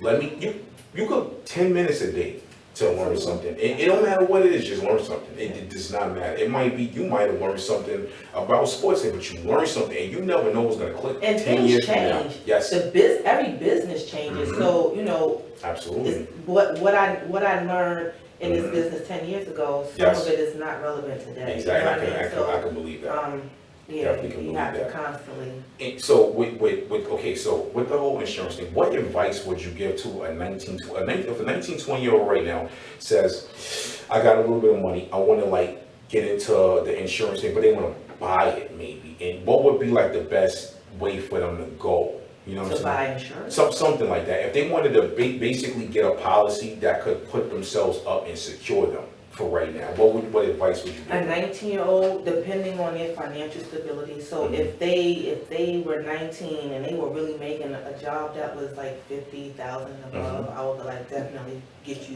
you go 10 minutes a day to learn something. It don't matter what it is, just learn something. It does not matter. It might be, you might have learned something about sports, but you learn something and you never know what's going to click. And 10 things years change. From now. Yes. Every business changes. So, absolutely. What I learned in this business 10 years ago, some of it is not relevant today. Exactly. I can believe that. Yeah, you have to constantly. And so with the whole insurance thing, what advice would you give to a 19, 20-year-old right now says, I got a little bit of money, I want to like get into the insurance thing, but they want to buy it maybe, and what would be like the best way for them to go? You know what I'm saying? To buy insurance? Something like that. If they wanted to basically get a policy that could put themselves up and secure them for right now, what advice would you give? A 19-year-old, depending on their financial stability. So if they were 19 and they were really making a job that was like 50,000 above, I would like definitely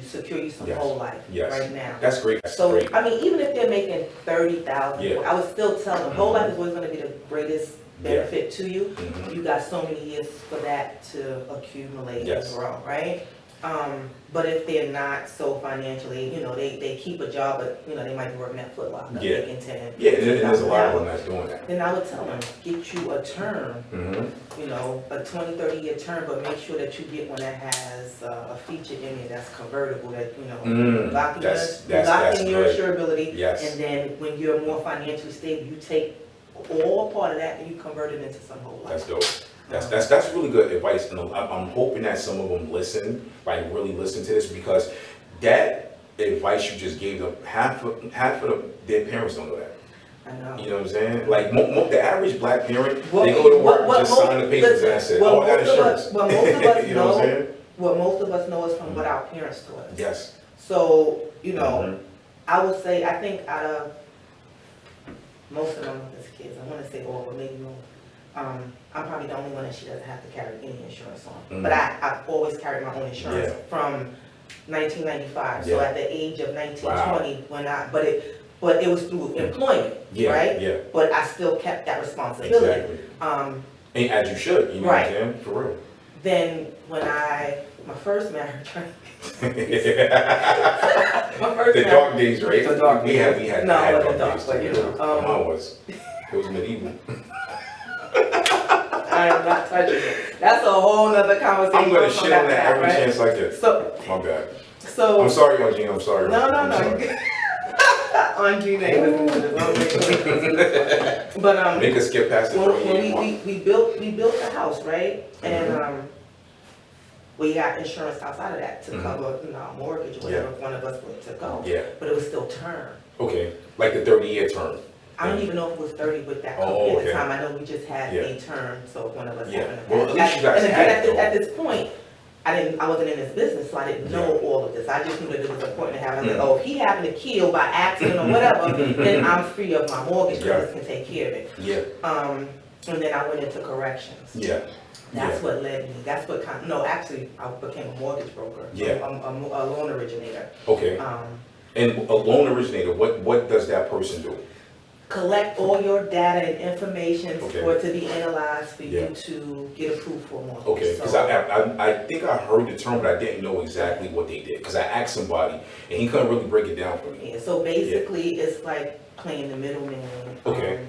secure you some whole life right now. That's great. Great. I mean, even if they're making 30,000, I would still tell them whole life is always going to be the greatest benefit to you. You got so many years for that to accumulate and grow, right? But if they're not so financially, they keep a job, but they might be working at Foot Locker, making 10. Yeah, and there's a lot of them that's doing that. Then I would tell them, get you a term, a 20, 30-year term, but make sure that you get one that has a feature in it that's convertible, that lock in your insurability, and then when you're more financially stable, you take all part of that and you convert it into some whole life. That's dope. That's really good advice, and I'm hoping that some of them really listen to this, because that advice you just gave them, half of their parents don't know that. I know. You know what I'm saying? Like the average black parent, they go to work, just sign the papers, and that's it. I got insurance. What most of us know, what most of us know is from what our parents taught us. Yes. So I would say, I think out of most of them as kids, I want to say all, but maybe more. I'm probably the only one that she doesn't have to carry any insurance on. But I've always carried my own insurance from 1995. So at the age of 1920, but it was through employment, right? Yeah. But I still kept that responsibility. Exactly. And as you should, you know what I'm saying? For real. Then when my first marriage, my first the dark days, right? The dark days. We had no, it wasn't dark, but mine was. It was medieval. I am not touching it. That's a whole nother conversation. I'm going to shit on that every chance I get. So, my bad. So I'm sorry, Aunt Gina. I'm sorry. No. Aunt Gina ain't listening to this. But make us skip past it. When we built the house, right? And we got insurance outside of that to cover our mortgage or whatever one of us were to go. Yeah. But it was still term. Okay. Like the 30-year term. I don't even know if it was 30 with that company at the time. I know we just had a term, so if one of us happened to pass. Well, at least you guys had it, at this point, I wasn't in this business, so I didn't know all of this. I just knew that it was important to have. I was like, if he happened to kill by accident or whatever, then I'm free of my mortgage because can take care of it. Yeah. And then I went into corrections. Yeah. That's what led me. That's what actually, I became a mortgage broker. Yeah. A loan originator. Okay. And a loan originator, what does that person do? collect all your data and information Okay. for it to be analyzed for Yeah. you to get approved for more. Okay, because So- I think I heard the term, but I didn't know exactly what they did. Because I asked somebody, and he couldn't really break it down for me. Yeah, so basically, it's like playing the middleman. Okay.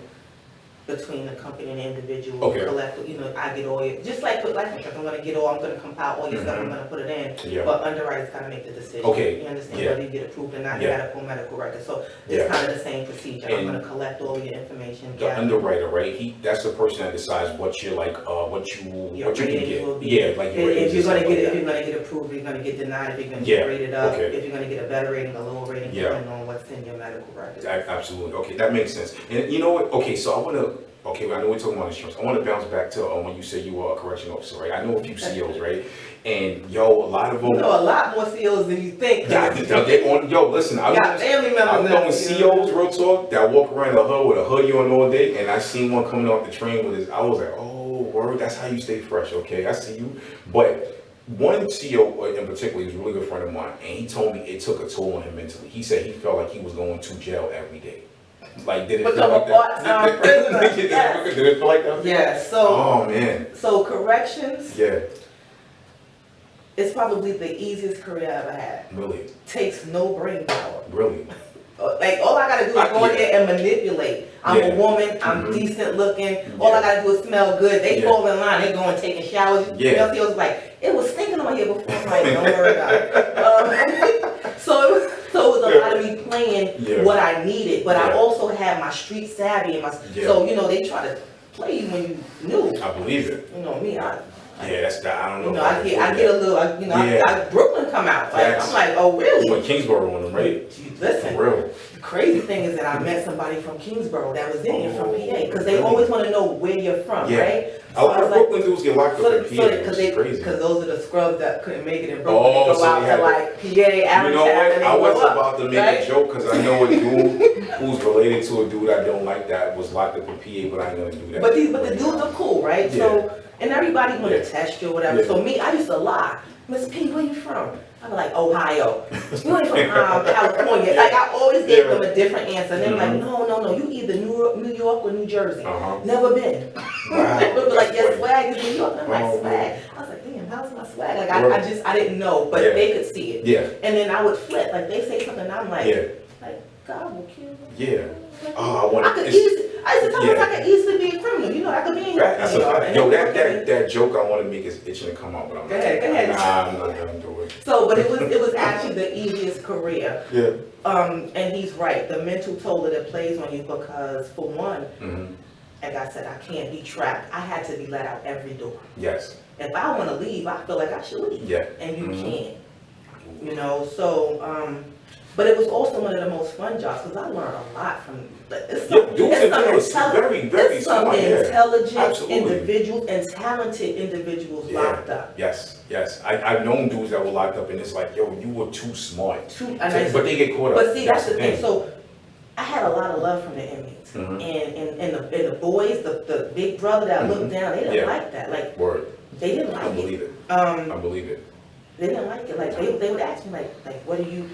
Between the company and the individual, Okay. collect, I get all your, just like with life insurance, I'm gonna compile all your stuff, I'm gonna put it in. Yeah. But underwriters gotta make the decision. Okay. You understand, Yeah. whether you get approved or not, you Yeah. gotta pull medical records, so Yeah. it's kind of the same procedure, I'm And gonna collect all your information. The gather- underwriter, right? That's the person that decides what you're like, what you Your can rating will get. be- Yeah, like your If you're gonna ratings and get, if stuff you're gonna get approved, you're gonna get denied, if you're gonna Yeah, get rated up, okay. if you're gonna get a better rating, a lower rating, Yeah. depending on what's in your medical records. Absolutely. Okay, that makes sense. And you know what? Okay, so I want to. Okay, I know we're talking about insurance. I want to bounce back to when you said you were a correction officer, right? I know a few COs, right? And yo, a lot of them. You know a lot more COs than you think. Yo, listen, Got family members I've that, known you know. COs, real talk, that walk around the hood with a hoodie on all day, and I seen one coming off the train with his. I was like, oh, word, that's how you stay fresh. Okay, I see you. But one CO in particular, he was a really good friend of mine, and he told me it took a toll on him mentally. He said he felt like he was going to jail every day. Like, did it feel Become like a that? part-time prisoner. Yes. Did it feel like that? Yeah, so. Oh man. So corrections Yeah. is probably the easiest career I ever had. Really. Takes no brain power. Really. Like all I gotta do is go in there and manipulate. I'm Yeah. a woman, I'm Mhm. decent looking, all I Yeah. gotta do is smell good. They Yeah. fall in line, they going taking showers. Yeah. You know, it was like, it was stinking on here before. I'm like, don't worry about it. So it was a lot of me playing Yeah. what I needed, but I Yeah. also had my street savvy and my, Yeah. so they try to play you when you new. I believe it. You know me, Yeah, that's that. I don't know. You know, if I can get do a that. little, Yeah. Brooklyn come out. Like, Yes. I'm like, oh You really? went Kingsborough on them, right? Listen, For real. the crazy thing is that I met somebody from Kingsborough that was in here from Oh, PA, because they really? always want to know where you're from, Yeah. right? A lot of Brooklyn dudes get locked up in PA. Because It's crazy. those are the scrubs that couldn't make it in Brooklyn. Oh, They go so out they to had- like PA, You Allentown, know what? and they I was go up, about to make right? a joke because I know a dude who's related to a dude I don't like that was locked up in PA, but I ain't gonna do that. But the dudes are cool, right? Yeah. So, and everybody want to Yeah. test you or whatever. Yeah. So me, I used to lie. Miss P, where you from? I'm like, Ohio. You ain't from California. Like, I always gave Yeah. them a different answer. And they're like, Mhm. no, you either New York or New Jersey. Uh-huh. Never been. Wow. They would be like, your That's swag is New York. I'm like, Oh, swag. man. I was like, damn, how's my swag? Like, Right. I didn't know, but Yeah. they could see it. Yeah. And then I would flip. Like, they say something, and I'm like, Yeah. God will kill me. Yeah. Oh, I used to tell yeah. them I could easily be a criminal. You know, I could be in here. That's a you know, fact. and Yo, they- that joke I want to make is itching to come out, but I'm Go ahead. Nah, I'm not gonna do it. So, but it was actually the easiest career. Yeah. And he's right. The mental toll that it plays on you because, for one, Mm-hmm. like I said, I can't be trapped. I had to be let out every door. Yes. If I want to leave, I feel like I should leave. Yeah. And you Mhm. can't. You know, so, but it was also one of the most fun jobs because I learned a lot from. It's Yeah, dudes are some very, very it's some smart, yeah. intelligent Absolutely. individuals and talented individuals locked up. Yes. I've known dudes that were locked up, and it's like, yo, you were too smart. But they get caught up. But see, that's the thing. So I had a lot of love from the inmates, Mhm. and the boys, the big brother that looked down, they didn't Yeah. like that. Like Word. they didn't I like believe it. it. I believe it. They didn't like it. Like they would ask me like, what do you?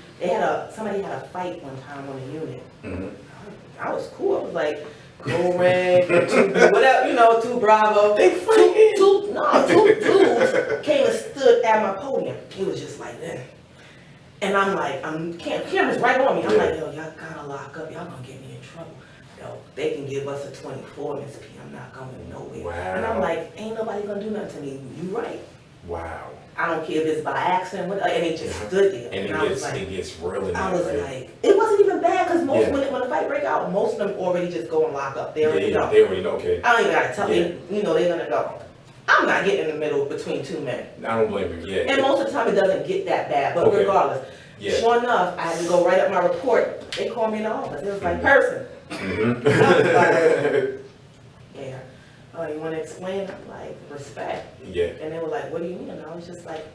Somebody had a fight one time on a unit. Mm-hmm. I was cool. I was like, go red, whatever, 2 Bravo. They two dudes came and stood at my podium. It was just like that. And I'm like, camera's right on me. I'm Yeah. like, yo, y'all gotta lock up. Y'all gonna get me in trouble. Yo, they can give us a 24, Miss P. I'm not going nowhere. Wow. And I'm like, ain't nobody gonna do nothing to me. You right. Wow. I don't care if it's by accident, and it just stood there. And I was like, it gets real in I there, was right? like, it wasn't even bad because Yeah. when the fight break out, most of them already just go and lock up. They already know. They already know, okay. I don't even gotta tell Yeah. them, they're gonna go. I'm not getting in the middle between 2 men. I don't blame you, yeah. And most of the time it doesn't get that bad, but Okay. regardless. Yeah. Sure enough, I had to go write up my report. They called me in the office. It was like, person. Mhm. I was like, yeah. Oh, you wanna explain? I'm like, respect. Yeah. And they were like, what do you mean? And I was just like,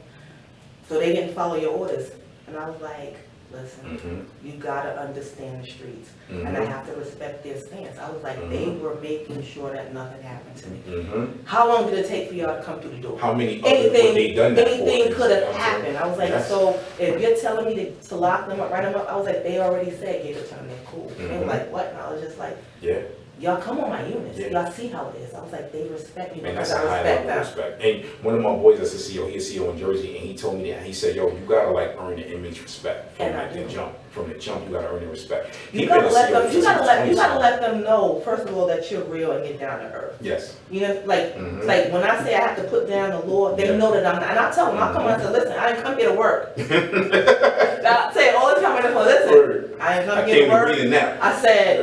so they didn't follow your orders. And I was like, listen, you gotta understand the streets, and I have to respect their stance. I was like, they were making sure that nothing happened to me. How long did it take for y'all to come through the door? How many others would they done that for? Anything could have happened. I was like, so if you're telling me to lock them up, write them up, I was like, they already said give it to them, they're cool. They were like, what? And I was just like, yeah. Y'all come on my units. Y'all see how it is. I was like, they respect me Man, because that's a I high respect level of them. respect. And one of my boys that's a CEO, he's a CEO in Jersey, and he told me that. He said, yo, you gotta like earn the image respect from like the jump. From the jump, you gotta earn the respect. You gotta let them know, first of all, that you're real and you're down to earth. Yes. You know, like like when I say I have to put down the law, they know that I'm not. And I tell them, I come and say, listen, I ain't come here to work. I say it all the time on the phone, listen, I ain't come here to work. I said,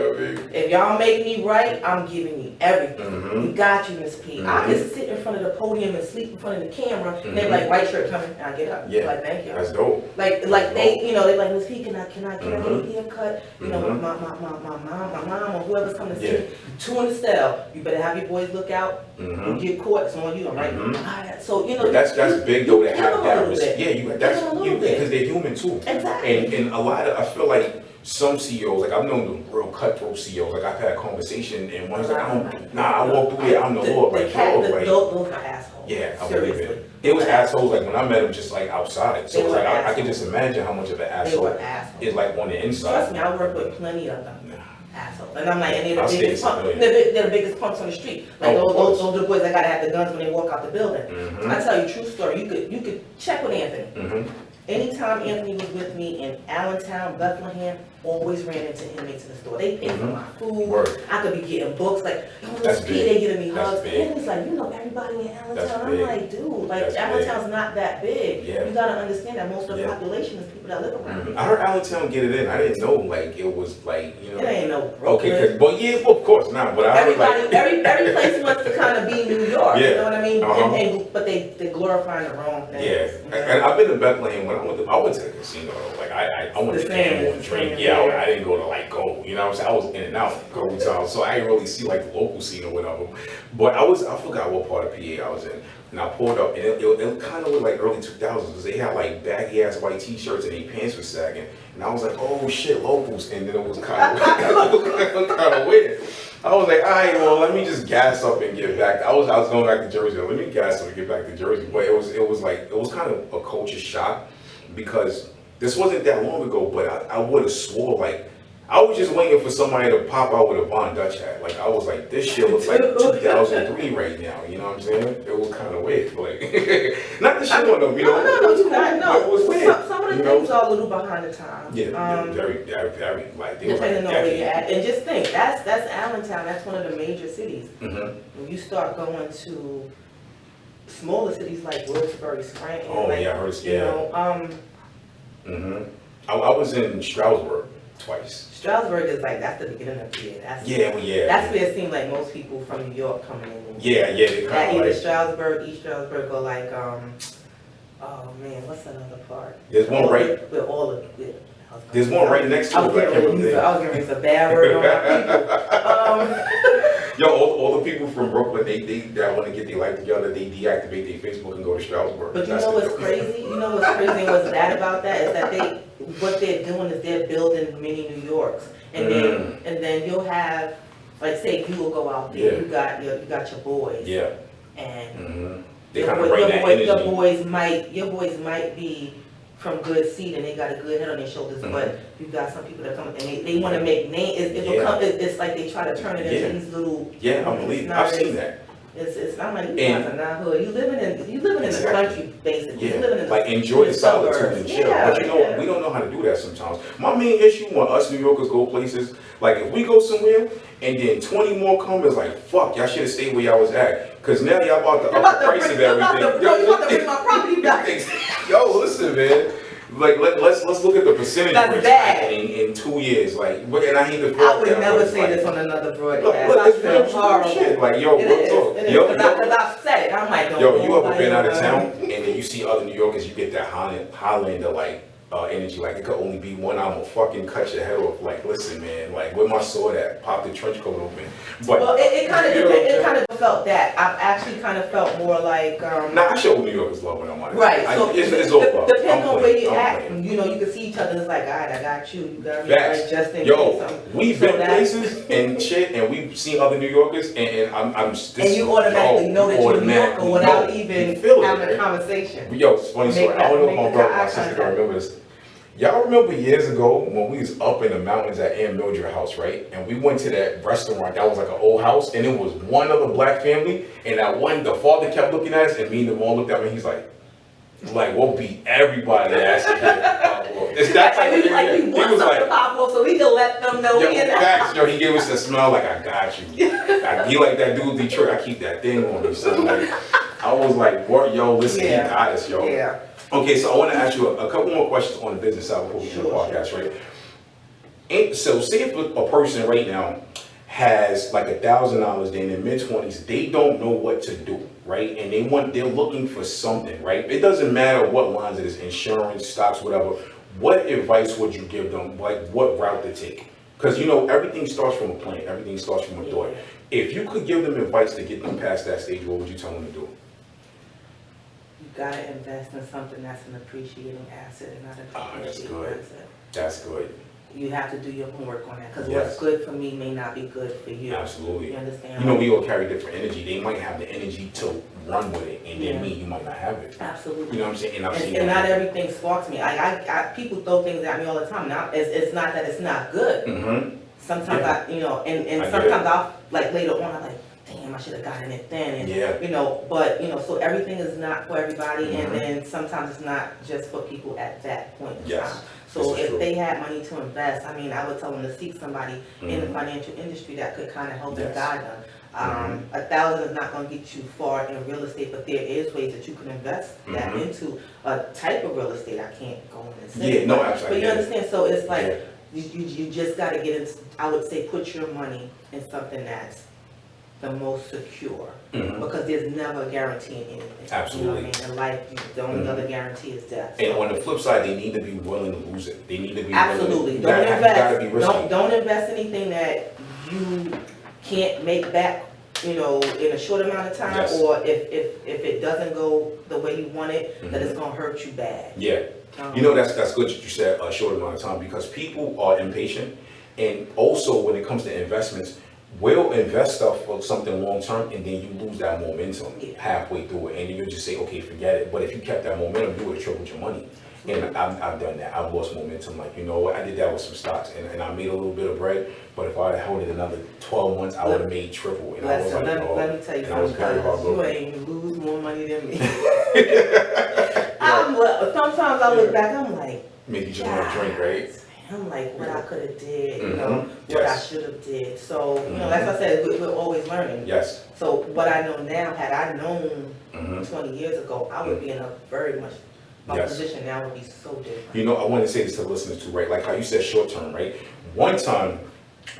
if y'all make me right, I'm giving you everything. We got you, Miss P. I can sit in front of the podium and sleep in front of the camera, and they're like, white shirt coming, and I get up. Yeah. Like, thank you. That's dope. Like they, you know, they're like, Miss P, can I get a haircut? You know, my mom or whoever's coming to see me. Two in the cell. You better have your boys look out. You get caught, it's on you, right? So you know, but that's big though to have that. Yeah, because they're human too. Exactly. And a lot of, I feel like some CEOs, like I've known the real cutthroat CEOs, like I've had a conversation and one's like, I walk through there, I'm the Lord, like, those are assholes. Yeah, I believe it. It was assholes like when I met them just like outside. So it's like I can just imagine how much of an asshole is like on the inside. Trust me, I work with plenty of them. Assholes. And I'm like, and they're the biggest punks on the street. Like those are the boys that gotta have the guns when they walk out the building. I tell you a true story. You could check with Anthony. Anytime Anthony was with me in Allentown, Bethlehem, always ran into inmates in the store. They paid for my food. I could be getting books like, Miss P, they giving me hugs. Anthony's like, you know everybody in Allentown. I'm like, dude, like Allentown's not that big. You gotta understand that most of the population is people that live around here. I heard Allentown get it in. I didn't know like it was like, you know. It ain't no Brooklyn. Okay, well, of course not. But I heard like every place wants to kind of be New York. You know what I mean? But they're glorifying the wrong things. Yeah, and I've been to Bethlehem when I went to the casino. Like I went to gamble and drink. Yeah, I didn't go to like go. You know what I'm saying? I was in and out a couple times, so I didn't really see like the local scene or whatever. But I forgot what part of PA I was in. And I pulled up, and it kind of looked like early 2000s because they had like baggy ass white t-shirts and their pants were sagging. And I was like, oh shit, locals. And then it was kind of weird. I was like, all right, well, let me just gas up and get back. I was going back to Jersey. Let me gas up and get back to Jersey. But it was kind of a culture shock because this wasn't that long ago. But I would have swore like. I was just waiting for somebody to pop out with a Von Dutch hat. Like, I was like, this shit looks like 2003 right now. You know what I'm saying? It was kind of weird. Like, not the shit on them, you know? No, it was weird. Some of the things are a little behind the times. Yeah, very, like, they depending were on where you're at. And just think, that's Allentown. That's one of the major cities. When you start going to smaller cities like Wilkes-Barre, Scranton. Oh, like, yeah, I heard, I was in Stroudsburg twice. Stroudsburg is like, that's the beginning of PA. That's where it seemed like most people from New York coming in. They kind of like Stroudsburg, East Stroudsburg, or like, oh man, what's that other part? There's one right. There's one right next to it. I was getting ready to bad word on my people. Yo, all the people from Brooklyn, they that want to get their life together, they deactivate their Facebook and go to Stroudsburg. But you know what's crazy? You know what's crazy and what's bad about that is that what they're doing is they're building mini New Yorks, and then you'll have, like, say you will go out there, you got your boys, and they kind of bring that energy. Your boys might be from good seed and they got a good head on their shoulders, but you got some people that come and they want to make names. It's like they try to turn it into these little. Yeah, I believe it. I've seen that. It's not like you guys are not hood. You living in the country basically. Yeah. You living in like enjoy the solitude and chill. But you know we don't know how to do that sometimes. My main issue when us New Yorkers go places, like if we go somewhere and then 20 more come, it's like fuck, y'all should have stayed where y'all was at. Cause now y'all about to up the price of everything. You about to bring my property back. Yo, listen, man. Like let's look at the percentage in 2 years. Like, and I hate to. I would never say this on another broadcast. Look, it's real horrible. Shit. Like, yo, because I've said it. I'm like, yo, you ever been out of town and then you see other New Yorkers, you get that Highlander like energy. Like, it could only be one. I'm gonna fucking cut your head off. Like, listen, man. Like, where my sword at? Pop the trench coat open. But well, it kind of felt that. I've actually kind of felt more like. Nah, I show New Yorkers love when I'm on it. Right. So it's all love. Depending on where you at, you know, you can see each other. It's like, all right, I got you. You got me. Right, just in case. We've been places and shit, and we've seen other New Yorkers, and I'm just. And you automatically know that you're a New Yorker without even having a conversation. Yo, it's a funny story. I don't know if my brother, my sister gonna remember this. Y'all remember years ago when we was up in the mountains at Aunt Mildred's house, right? And we went to that restaurant that was like an old house, and it was one other black family, and the father kept looking at us, and me and the mom looked at me, he's like, we'll beat everybody ass again. It's that type of thing. He was like, pop off so we can let them know. Yo, he gave us that smile like, I got you. I be like that dude in Detroit, I keep that thing on me. So like, I was like, what, yo, listen, he got us, yo. Yeah. Okay, so I want to ask you a couple more questions on the business side before we do the podcast, right? And so say if a person right now has like $1,000, they're in their mid-20s, they don't know what to do, right? And they're looking for something, right? It doesn't matter what lines it is, insurance, stocks, whatever. What advice would you give them, like what route to take? Because, you know, everything starts from a plan, everything starts from a thought. If you could give them advice to get them past that stage, what would you tell them to do? You gotta invest in something that's an appreciating asset and not an appreciating asset. That's good. You have to do your homework on that, because what's good for me may not be good for you. Absolutely. You understand? You know, we all carry different energy. They might have the energy to run with it, and then me, you might not have it. Absolutely. You know what I'm saying? And not everything sparks me. I people throw things at me all the time. Now, it's not that it's not good. Mm-hmm. Sometimes and sometimes I'll, like, later on, I'm like, damn, I should have gotten it then. And, you know, but, you know, so everything is not for everybody, and then sometimes it's not just for people at that point in time. So if they had money to invest, I mean, I would tell them to seek somebody in the financial industry that could kind of help them guide them. 1,000 is not going to get you far in real estate, but there is ways that you can invest that into a type of real estate. I can't go in and say. Absolutely. But you understand, so it's like you just got to get in. I would say put your money in something that's the most secure, because there's never a guarantee in anything. Absolutely. You know what I mean? In life, the only other guarantee is death. And on the flip side, they need to be willing to lose it. They need to be absolutely willing to, don't invest. Gotta be risky. Don't invest anything that you can't make back, you know, in a short amount of time, or if it doesn't go the way you want it, that it's gonna hurt you bad. Yeah. You know, that's good that you said a short amount of time, because people are impatient, and also when it comes to investments, we'll invest stuff for something long term, and then you lose that momentum halfway through it, and then you just say, okay, forget it. But if you kept that momentum, you would have tripled your money. And I've done that. I've lost momentum. Like, you know what? I did that with some stocks, and I made a little bit of bread. But if I had held it another 12 months, I would have made triple. And I was like, let me tell you something. You ain't lose more money than me. Sometimes I look back, I'm like, maybe you just want to drink, right? I'm like, what I could have did, you know, what I should have did. So, you know, as I said, we're always learning. Yes. So what I know now, had I known 20 years ago, I would be in a very much, my position now would be so different. You know, I want to say this to the listeners too, right? Like how you said short term, right? One time,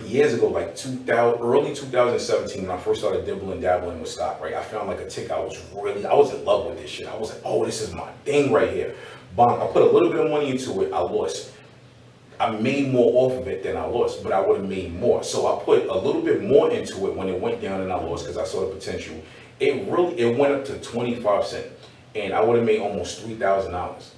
years ago, like early 2017, when I first started dabbling with stock, right? I found like a tick. I was in love with this shit. I was like, oh, this is my thing right here. Bonk. I put a little bit of money into it. I lost. I made more off of it than I lost, but I would have made more. So I put a little bit more into it when it went down and I lost, because I saw the potential. It went up to 25 cents, and I would have made almost $3,000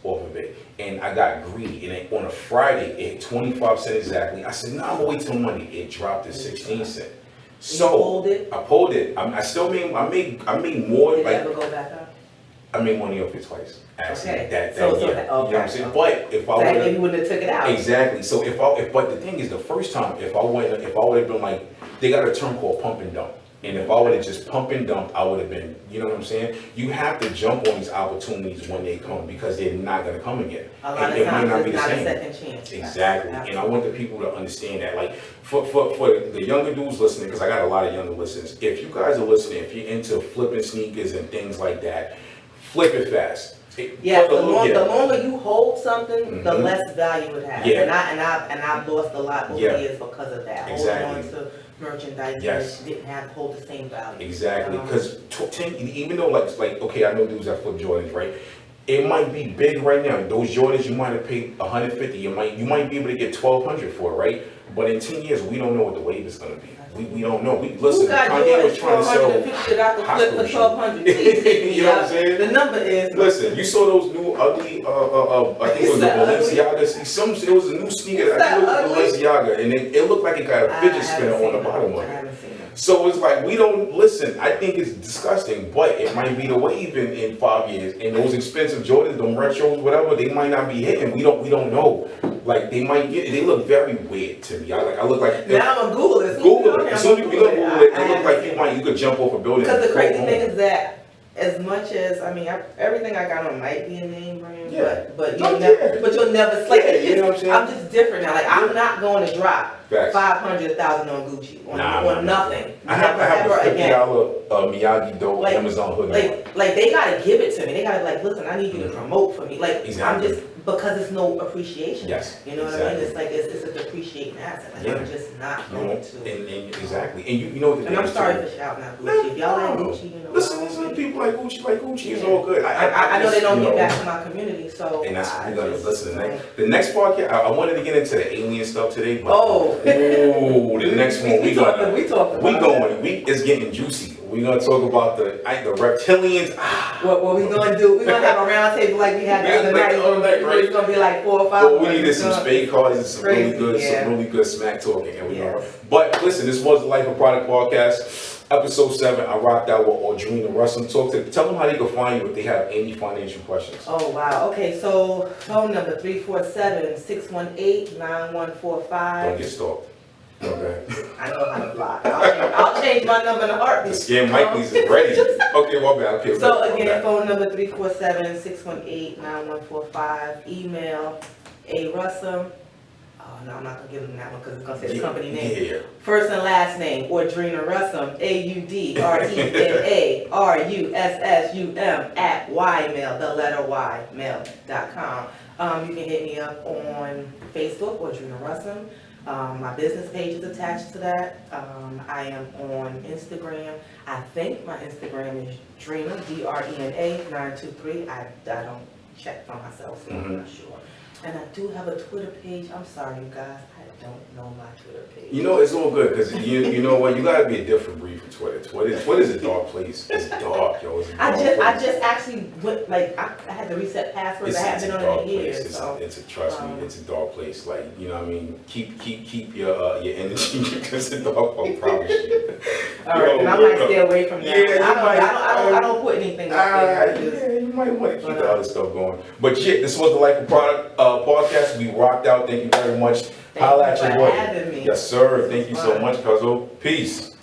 off of it. And I got greedy, and on a Friday, it hit 25 cents exactly. I said, no, I'm gonna wait till Monday. It dropped to 16 cents. So I pulled it. I still made. I made more. Did it ever go back up? I made money off it twice. Actually, okay. that year. You know what I'm saying? But if I would, you wouldn't have took it out. Exactly. So but the thing is, the first time, if I would have been like, they got a term called pump and dump. And if I would have just pump and dump, I would have been, you know what I'm saying? You have to jump on these opportunities when they come, because they're not going to come again. A lot of times it's not a second chance. Exactly. And I want the people to understand that. Like, for the younger dudes listening, because I got a lot of younger listeners, if you guys are listening, if you're into flipping sneakers and things like that, flip it fast. Yeah, the longer you hold something, the less value it has. Yeah. And I've lost a lot over the years because of that. Exactly. Holding on to merchandise that didn't hold the same value. Exactly, because even though like okay, I know dudes that flip Jordans, right? it might be big right now. Those Jordans you might have paid 150. You might be able to get 1,200 for it, right? But in 10 years, we don't know what the wave is going to be. We don't know. Listen, Kanye was trying to sell hospital for 1,200. You know what I'm saying? The number is. Listen, you saw those new ugly. I think it was the Balenciaga. It was a new sneaker. I think it was the Balenciaga, and it looked like it got a fidget spinner on the bottom of it. So it's like we don't listen. I think it's disgusting, but it might be the wave in 5 years. And those expensive Jordans, them retros, whatever, they might not be hitting. We don't know. Like they might get. They look very weird to me. I look like. Now I'm gonna Google it. Google it. As soon as you Google it, it looks like you could jump off a building. Because the crazy thing is that. As much as everything I got on might be a name brand, but you'll never like you know what I'm saying? I'm just different now. Like I'm not going to drop Facts. 500,000 on Gucci on nothing. I have a $50 Miyagi Do Amazon hoodie. Like they gotta give it to me. They gotta listen. I need you to promote for me. Like exactly. I'm just because it's no appreciation. Yes, you know what I mean. It's like it's a depreciating asset. Like I'm just not going to. And exactly. And you know what the and I'm sorry for shouting out Gucci. If y'all like Gucci, you know. Listen, people like Gucci is all good. I know they don't get back to my community, so. And that's we're gonna listen. The next podcast, I wanted to get into the alien stuff today, but the next one it's getting juicy. We're gonna talk about the reptilians. What we gonna do? We're gonna have a round table like we had the other night. Right? It's gonna be like 4 or 5. Well, we needed some spade cards and some really good smack talking. And but listen, this was the Life of Product podcast. Episode 7, I rocked out with Audrina Russell. Tell them how they can find you if they have any financial questions. Oh, wow. Okay, so phone number 347-618-9145. Don't get stalked. Okay. I know how to block. I'll change my number in a heartbeat. The scam Mike is ready. Okay, my bad. Okay, so again, phone number 347-618-9145. Email arussum. Oh, no, I'm not going to give them that one because it's going to say the company name. Yeah. First and last name, Audrina Russum, AUDRENA @ymail, the letter Y, mail.com. You can hit me up on Facebook, Audrina Russum. My business page is attached to that. I am on Instagram. I think my Instagram is Drena, DRENA 923. I don't check for myself, so I'm not sure. And I do have a Twitter page. I'm sorry, you guys. I don't know my Twitter page. You know, it's all good because you know what? You gotta be a different breed for Twitter. Twitter is a dark place. It's dark, yo. It's a dark place. I just actually went I had to reset passwords. I haven't been on it in years. Trust me, it's a dark place. Like, you know what I mean? Keep your energy because it's dark. I promise you. All right, and I might stay away from that. Yeah, I don't put anything up there. Yeah, you might want to keep the other stuff going. But shit, this was the Life of Product podcast. We rocked out. Thank you very much. Thank you for having me. Yes, sir. Thank you so much, Cuzzo. Peace.